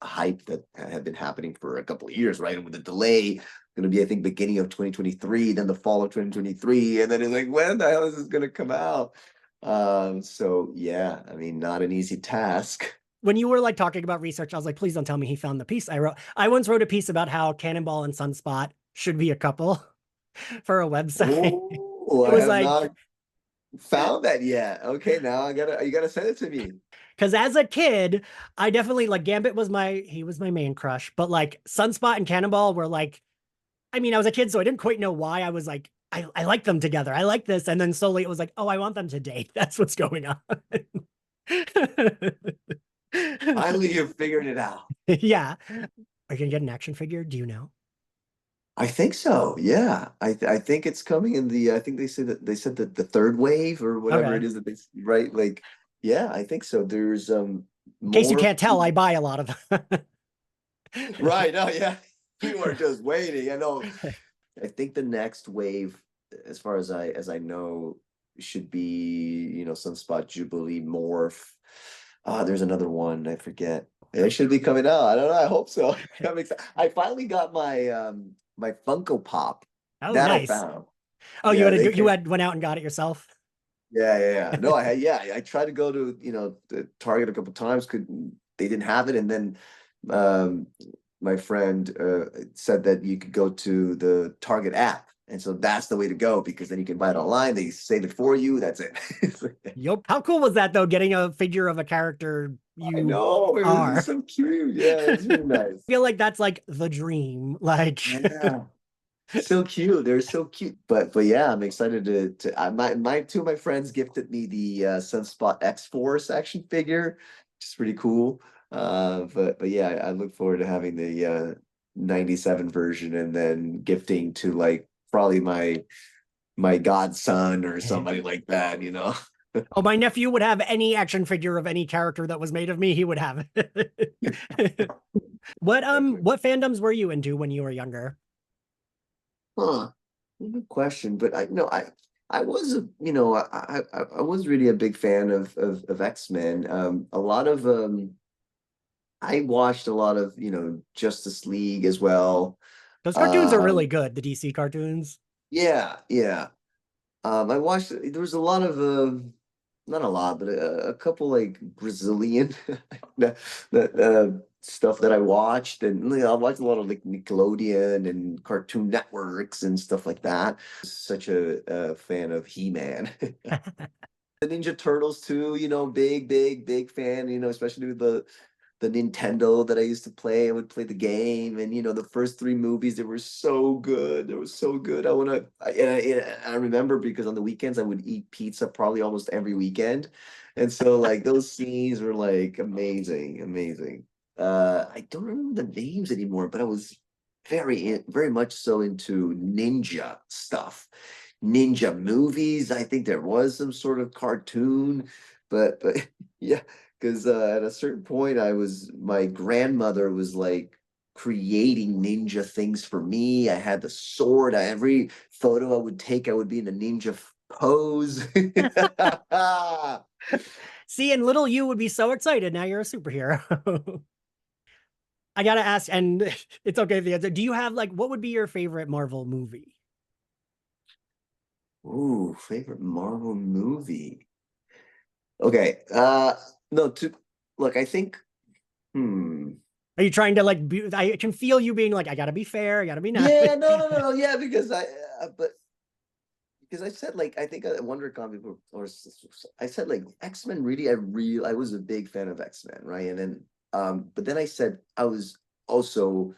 hype that had been happening for a couple of years, right? And with the delay, going to be, I think, beginning of 2023, then the fall of 2023. And then it's like, when the hell is this going to come out? So yeah, I mean, not an easy task. When you were like talking about research, I was like, please don't tell me he found the piece I wrote. I once wrote a piece about how Cannonball and Sunspot should be a couple for a website. Oh, It I was have like, not found that yet. Okay, now you gotta send it to me. because as a kid, I definitely like Gambit was he was my main crush, but like Sunspot and Cannonball were like, I mean, I was a kid, so I didn't quite know why I was like, I like them together. I like this. And then slowly it was like, oh, I want them to date. That's what's going on. Finally, you're figuring it out. Yeah. Are you gonna get an action figure? Do you know? I think so. Yeah, I think it's coming in the. I think they said that the third wave or whatever Okay. it is that they right. Like, yeah, I think so. There's In case you more. can't tell, I buy a lot of them. Right. Oh yeah, you are just waiting. I know. I think the next wave, as far as I know, should be Sunspot, Jubilee, Morph. There's another one I forget. It should be coming out. I don't know. I hope so. I'm excited. I finally got my Funko Pop Oh, that I nice. found. Oh, Yeah, you had went out and got it yourself? yeah. No, I tried to go to the Target a couple times. They didn't have it, and then um my friend said that you could go to the Target app And so that's the way to go, because then you can buy it online. They save it for you. That's it. Yup. How cool was that though? Getting a figure of a character I you know, it are. was so cute. Yeah, it's really nice. I feel like that's like the dream. Like, Yeah. So cute. They're so cute. But yeah, I'm excited my two of my friends gifted me the Sunspot X-Force action figure, which is pretty cool. But yeah, I look forward to having the 97 version, and then gifting to like probably my godson or somebody like that, you know. oh, my nephew would have any action figure of any character that was made of me. He would have it. What fandoms were you into when you were younger? Huh. Good question. But I was I was really a big fan of X-Men. A lot of I watched a lot of, Justice League as well. Those cartoons are really good, the DC cartoons. Yeah, yeah. I watched, there was a lot of not a lot, but a couple like Brazilian stuff that I watched, and I watched a lot of like Nickelodeon and Cartoon Networks and stuff like that. Such a fan of He-Man. The Ninja Turtles too, big fan, especially with the Nintendo that I used to play. I would play the game, and the first three movies, they were so good. They were so good. I remember because on the weekends I would eat pizza probably almost every weekend, and so like those scenes were like amazing, amazing. I don't remember the names anymore, but I was very much so into ninja stuff, ninja movies. I think there was some sort of cartoon, but yeah, because at a certain point my grandmother was like creating ninja things for me. I had the sword. Every photo I would take, I would be in a ninja pose. See, and little you would be so excited. Now you're a superhero. I gotta ask, and it's okay if the answer. Do you have like, what would be your favorite Marvel movie? Ooh, favorite Marvel movie. Okay. No, look, I think, Are you trying to like be, I can feel you being like, I gotta be fair, I gotta be nice. yeah, no, yeah, because because I said like, I think at WonderCon before, or I said like X-Men. Really, I was a big fan of X-Men, right? And then but then I said I was also,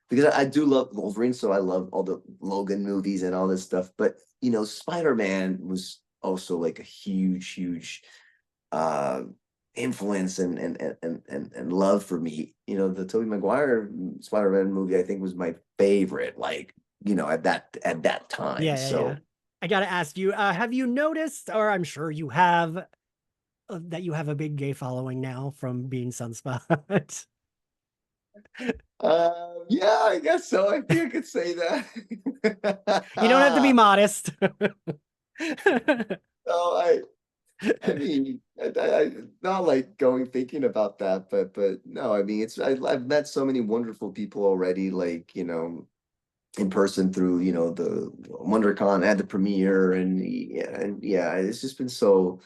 because I do love Wolverine, so I love all the Logan movies and all this stuff. But Spider-Man was also like a huge uh influence and love for me. The Tobey Maguire Spider-Man movie, I think, was my favorite, like, at that time. Yeah. So I gotta ask you, have you noticed, or I'm sure you have, that you have a big gay following now from being Sunspot? yeah, I guess so. I think I could say that. You don't have to be modest. No, I mean, I not like going thinking about that, but no, I mean, I've met so many wonderful people already, like, in person through, the WonderCon and the premiere, and yeah, it's just been so.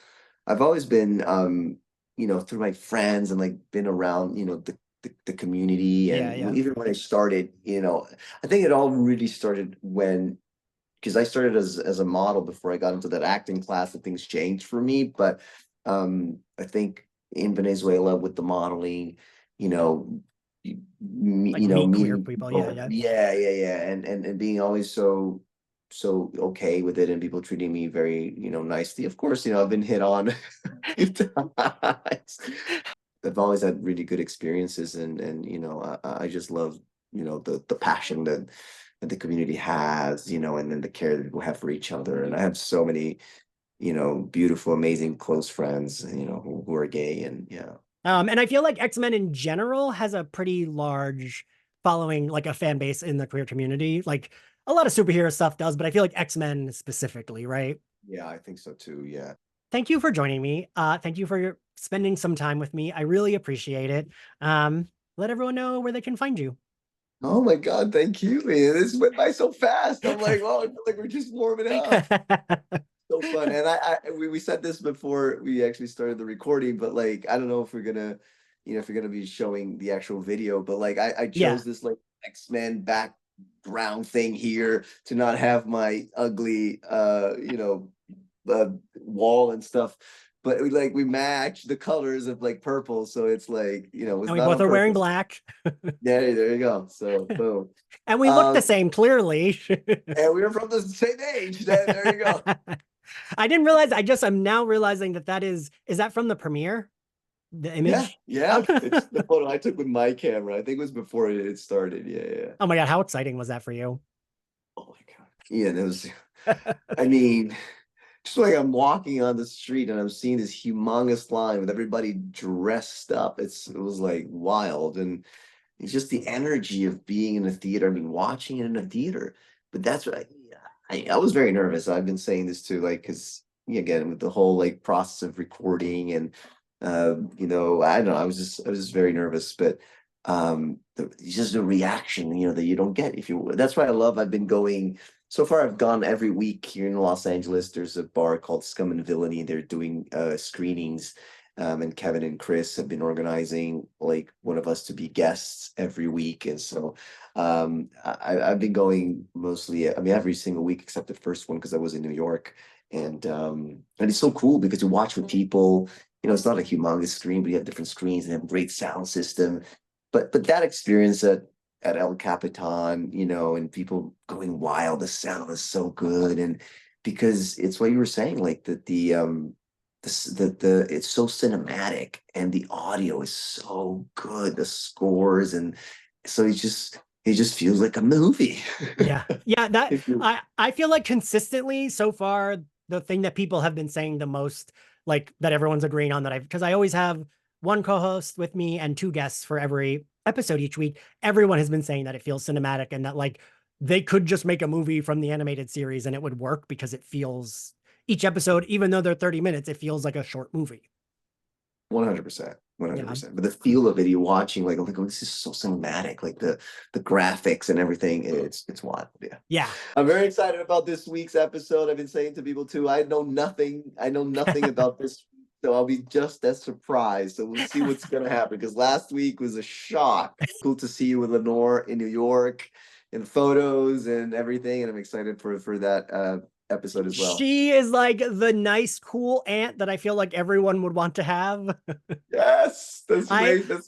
I've always been, through my friends, and like been around, the community, and Yeah. even when I started, I think it all really started because I started as a model before I got into that acting class, that things changed for me. But I think in Venezuela with the modeling, you know, Like meet queer meeting people. people, yeah, and being always so okay with it, and people treating me very, nicely. Of course, I've been hit on a few times. I've always had really good experiences, and I just love, the passion that the community has, and then the care that people have for each other. And I have so many, beautiful, amazing, close friends, who are gay, and yeah. And I feel like X-Men in general has a pretty large following, like a fan base in the queer community. Like a lot of superhero stuff does, but I feel like X-Men specifically, right? Yeah, I think so too. Yeah. Thank you for joining me. Thank you for spending some time with me. I really appreciate it. Let everyone know where they can find you. Oh my God, thank you, man. This went by so fast. I'm like, oh, I feel like we're just warming up. So fun. And we said this before we actually started the recording, but like, I don't know if we're gonna, if you're gonna be showing the actual video, but like I chose this like X-Men brown thing here, to not have my ugly wall and stuff. But we match the colors of like purple, so it's like, it's And we not both on are wearing purpose. black. Yeah, there you go. So boom. And we look the Um, same, clearly. And we were from the same age. There you go. I didn't realize. I'm now realizing that is that from the premiere? The image? Yeah. It's the photo I took with my camera. I think it was before it started. Yeah. Oh my God, how exciting was that for you? Oh my God. Yeah, it was, I mean, just like I'm walking on the street and I'm seeing this humongous line with everybody dressed up. It was like wild. And it's just the energy of being in a theater. I mean, watching it in a theater. But that's what I was very nervous. I've been saying this too, like, because again, with the whole like process of recording and I don't know, I was just very nervous. But it's just a reaction, that you don't get if you. That's why I've been going. So far, I've gone every week here in Los Angeles. There's a bar called Scum and Villainy. They're doing screenings. And Kevin and Chris have been organizing like one of us to be guests every week. And so I've been going mostly, I mean, every single week except the first one because I was in New York. And it's so cool because you watch with people, it's not a humongous screen, but you have different screens and have a great sound system. But that experience at El Capitan, and people going wild, the sound is so good. And because it's what you were saying, like that the it's so cinematic and the audio is so good, the scores, and so it just feels like a movie. Yeah I feel like consistently so far the thing that people have been saying the most, like that everyone's agreeing on, because I always have one co-host with me and two guests for every episode each week. Everyone has been saying that it feels cinematic and that like they could just make a movie from the animated series and it would work because it feels, each episode, even though they're 30 minutes, it feels like a short movie. 100%. But the feel of it, you're watching like, oh, this is so cinematic, like the graphics and everything. It's wild. Yeah. I'm very excited about this week's episode. I've been saying to people too, I know nothing about this, so I'll be just as surprised. So we'll see what's gonna happen, because last week was a shock. Cool to see you with Lenore in New York and photos and everything, and I'm excited for that episode as well. She is like the nice, cool aunt that I feel like everyone would want to have. Yes, that's the way to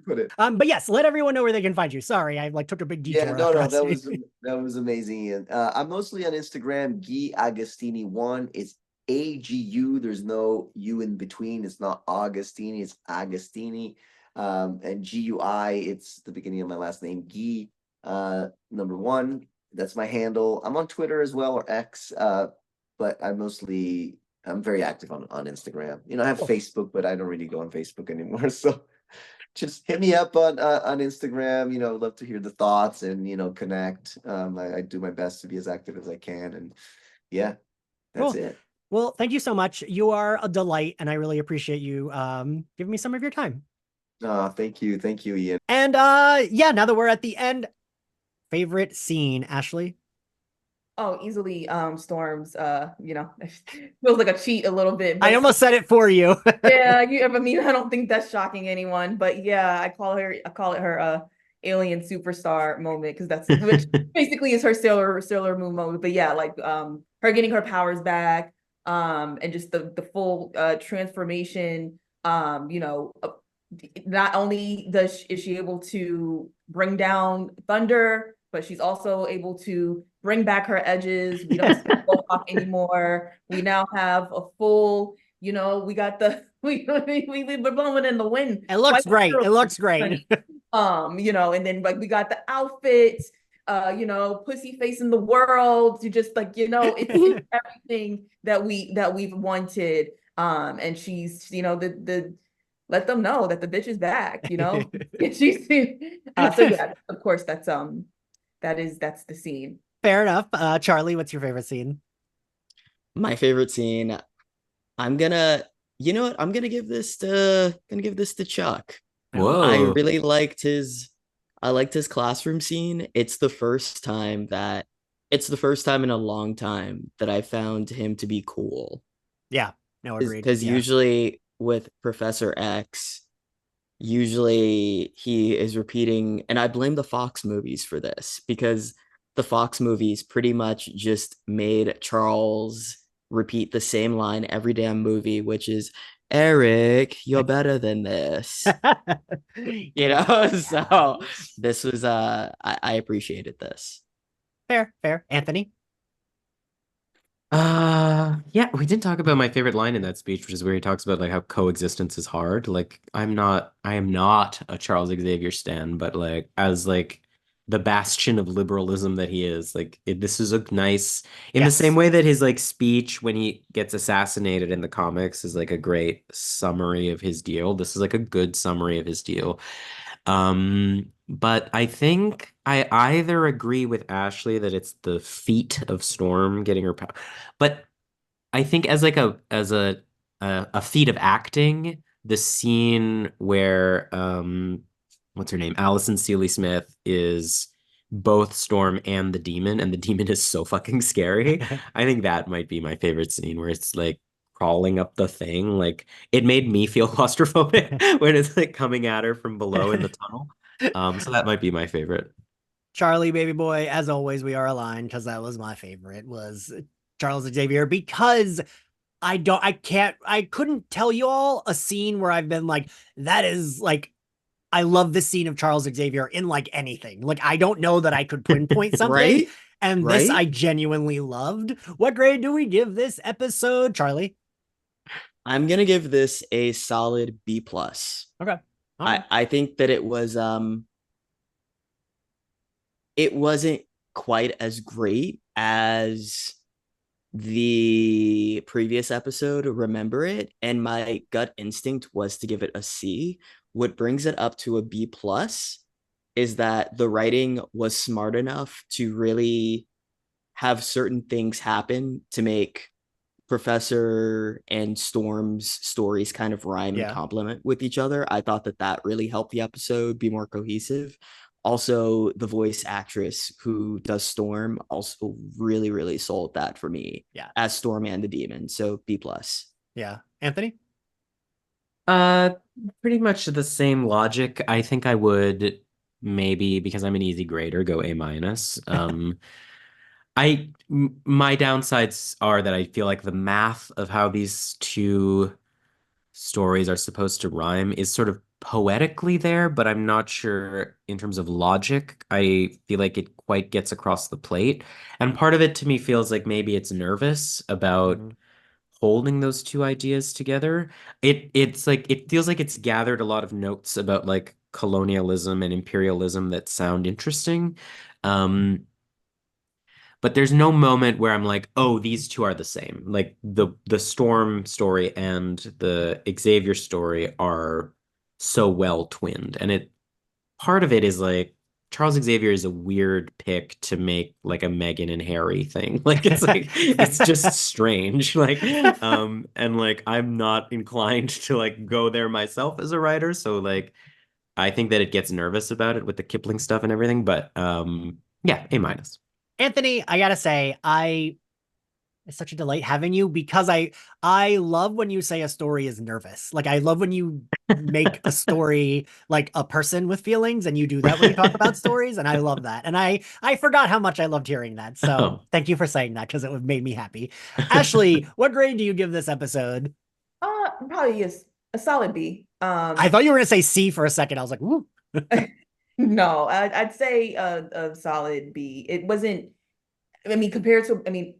put it. But yes, let everyone know where they can find you. Sorry, I like took a big detour. Yeah, no, that was amazing. And I'm mostly on Instagram, Gui Agustini 1. It's AGU. There's no U in between. It's not Agustini, it's Agustini. And GUI, it's the beginning of my last name, Gui, number 1. That's my handle. I'm on Twitter as well, or X, but I'm very active on Instagram. I have Facebook, but I don't really go on Facebook anymore. So just hit me up on Instagram. I'd love to hear the thoughts and connect. I do my best to be as active as I can, and yeah, that's cool. it. Well, thank you so much. You are a delight, and I really appreciate you giving me some of your time. Thank you, Ian. And now that we're at the end, favorite scene, Ashley? Oh, easily Storm's feels like a cheat a little bit, but I almost said it for you. yeah, I mean, I don't think that's shocking anyone, but yeah, I call it her alien superstar moment, because that's which basically is her Sailor Moon moment. But yeah, like her getting her powers back, and just the full transformation. Not only is she able to bring down thunder, but she's also able to bring back her edges. We don't see Mohawk anymore. We now have a full, we got we're blowing in the wind. It looks great. It looks great. And then like we got the outfit, pussy face in the world to just like, it's everything that we've wanted. And she's, the let them know that the bitch is back, she's so yeah, of course that's the scene. Fair enough. Charlie, what's your favorite scene? My favorite scene, I'm gonna give this to Chuck. Whoa. I really liked his classroom scene. It's the first time in a long time that I found him to be cool. Yeah, no, agreed. Because usually with Professor X, he is repeating, and I blame the Fox movies for this, because the Fox movies pretty much just made Charles repeat the same line every damn movie, which is, Eric, you're better than this. You know, so this was I appreciated this. Fair. Anthony? Yeah, we didn't talk about my favorite line in that speech, which is where he talks about like how coexistence is hard. Like I am not a Charles Xavier stan, but like as like the bastion of liberalism that he is, like this is a nice, in the same Yes. way that his like speech when he gets assassinated in the comics is like a great summary of his deal. This is like a good summary of his deal. But I think I either agree with Ashley that it's the feat of Storm getting her power, but I think as like a feat of acting, the scene where what's her name? Allison Seeley Smith is both Storm and the demon is so fucking scary. I think that might be my favorite scene where it's like crawling up the thing. Like it made me feel claustrophobic when it's like coming at her from below in the tunnel. So that might be my favorite. Charlie, baby boy, as always, we are aligned because that was my favorite, was Charles Xavier, because I couldn't tell you all a scene where I've been like, that is like, I love this scene of Charles Xavier in like anything. Like, I don't know that I could pinpoint something. Right? And this Right? I genuinely loved. What grade do we give this episode, Charlie? I'm gonna give this a solid B plus. Okay. All right. I think that it wasn't quite as great as the previous episode, Remember It, and my gut instinct was to give it a C. What brings it up to a B plus is that the writing was smart enough to really have certain things happen to make Professor and Storm's stories kind of rhyme and complement with each other. I thought that that really helped the episode be more cohesive. Also, the voice actress who does Storm also really, really sold that for me. Yeah. As Storm and the Demon. So B plus. Yeah. Anthony? Pretty much the same logic. I think I would maybe, because I'm an easy grader, go A minus. My downsides are that I feel like the math of how these two stories are supposed to rhyme is sort of poetically there, but I'm not sure in terms of logic. I feel like it quite gets across the plate. And part of it to me feels like maybe it's nervous about holding those two ideas together. It's like it feels like it's gathered a lot of notes about like colonialism and imperialism that sound interesting. But there's no moment where I'm like, oh, these two are the same. Like the Storm story and the Xavier story are so well twinned. And it part of it is like Charles Xavier is a weird pick to make like a Meghan and Harry thing. Like it's just strange. Like and like I'm not inclined to like go there myself as a writer. So like I think that it gets nervous about it with the Kipling stuff and everything. But yeah, A minus. Anthony, I gotta say, it's such a delight having you, because I love when you say a story is nervous. Like I love when you make a story like a person with feelings, and you do that when you talk about stories, and I love that. And I forgot how much I loved hearing that. So thank you for saying that, because it made me happy. Ashley, what grade do you give this episode? Probably a solid B. I thought you were gonna say C for a second. I was like, woo. No, I'd say a solid B. It wasn't, I mean, compared to, I mean,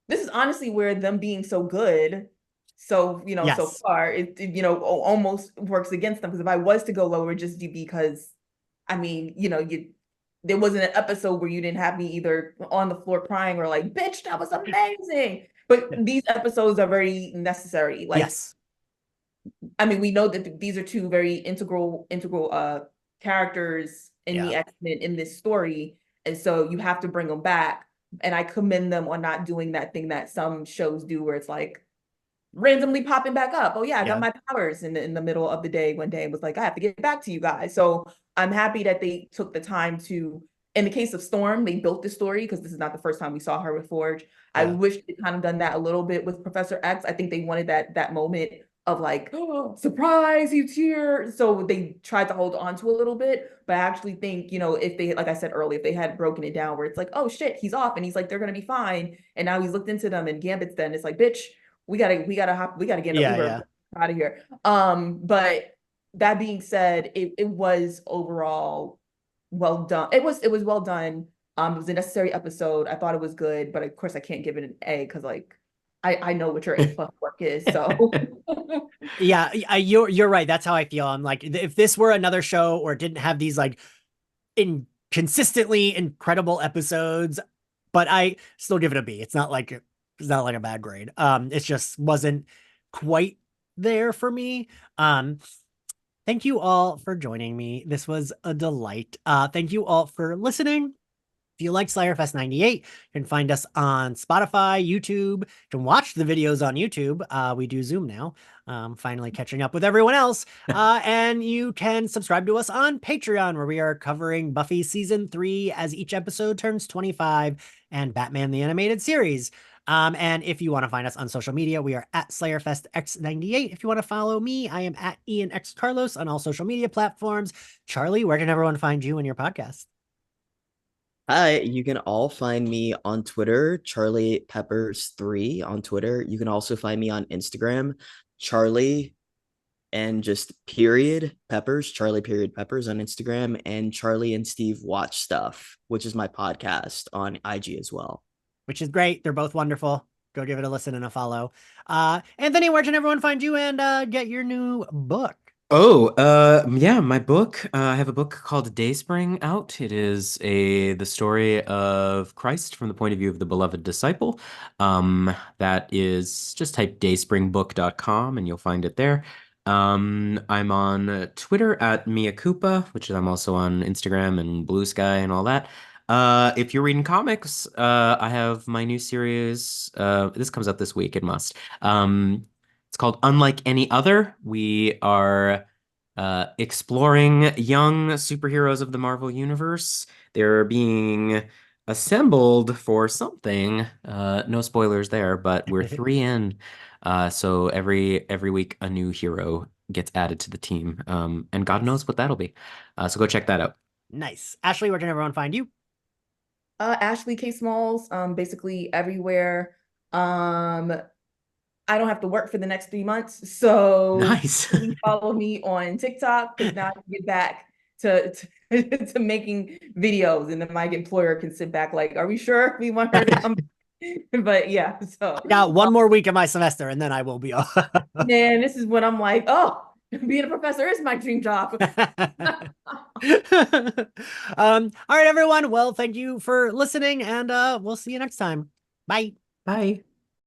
this is honestly where them being so good, so, you know, so far, it almost works against them. Because if I was to go lower, just because, I mean, there wasn't an episode where you didn't have me either on the floor crying or like, bitch, that was amazing. But these episodes are very necessary. Like, I mean, we know that these are two very integral characters in the X-Men in this story. And so you have to bring them back. And I commend them on not doing that thing that some shows do where it's like randomly popping back up. Oh yeah, I got my powers in the middle of the day one day and was like, I have to get back to you guys. So I'm happy that they took the time to, in the case of Storm, they built the story, because this is not the first time we saw her with Forge. I wish they kind of done that a little bit with Professor X. I think they wanted that moment of like, oh, surprise, he's here. So they tried to hold on to a little bit, but I actually think, you know, if they, like I said earlier, if they had broken it down where it's like, oh shit, he's off and he's like, they're gonna be fine. And now he's looked into them and Gambit's then it's like, bitch, we gotta get in the Yeah, Uber yeah. out of here. But that being said, it was overall well done. It was well done. It was a necessary episode. I thought it was good, but of course I can't give it an A because like I know what your A+ work is. So Yeah, you're right. That's how I feel. I'm like, if this were another show or it didn't have these like consistently incredible episodes, but I still give it a B. It's not like a bad grade. It just wasn't quite there for me. Thank you all for joining me. This was a delight. Thank you all for listening. If you like Slayerfest 98, you can find us on Spotify, YouTube. You can watch the videos on YouTube. We do Zoom now. Finally catching up with everyone else. And you can subscribe to us on Patreon, where we are covering Buffy Season 3 as each episode turns 25 and Batman the Animated Series. And if you want to find us on social media, we are at SlayerFestX98. If you want to follow me, I am at IanXCarlos on all social media platforms. Charlie, where can everyone find you and your podcast? Hi, you can all find me on Twitter, Charlie Peppers 3 on Twitter. You can also find me on Instagram, Charlie and just period Peppers, Charlie period Peppers on Instagram, and Charlie and Steve Watch Stuff, which is my podcast on IG as well. Which is great. They're both wonderful. Go give it a listen and a follow. Anthony, where can everyone find you and get your new book? Oh, yeah, my book. I have a book called Dayspring out. It is the story of Christ from the point of view of the beloved disciple. That is just type dayspringbook.com and you'll find it there. I'm on Twitter at Mia Koopa, which I'm also on Instagram and Blue Sky and all that. If you're reading comics, I have my new series. This comes out this week. It must. It's called Unlike Any Other. We are exploring young superheroes of the Marvel Universe. They're being assembled for something. No spoilers there, but we're 3 in. So every week a new hero gets added to the team. And God knows what that'll be. So go check that out. Nice. Ashley, where can everyone find you? Ashley K Smalls, basically everywhere. I don't have to work for the next 3 months, so Nice. please follow me on TikTok because now I can get back to to making videos, and then my employer can sit back like, "Are we sure we want her to come?" But yeah, so I got one more week of my semester and then I will be off. man, this is when I'm like, oh, being a professor is my dream job. All right, everyone. Well, thank you for listening, and we'll see you next time. Bye. Bye.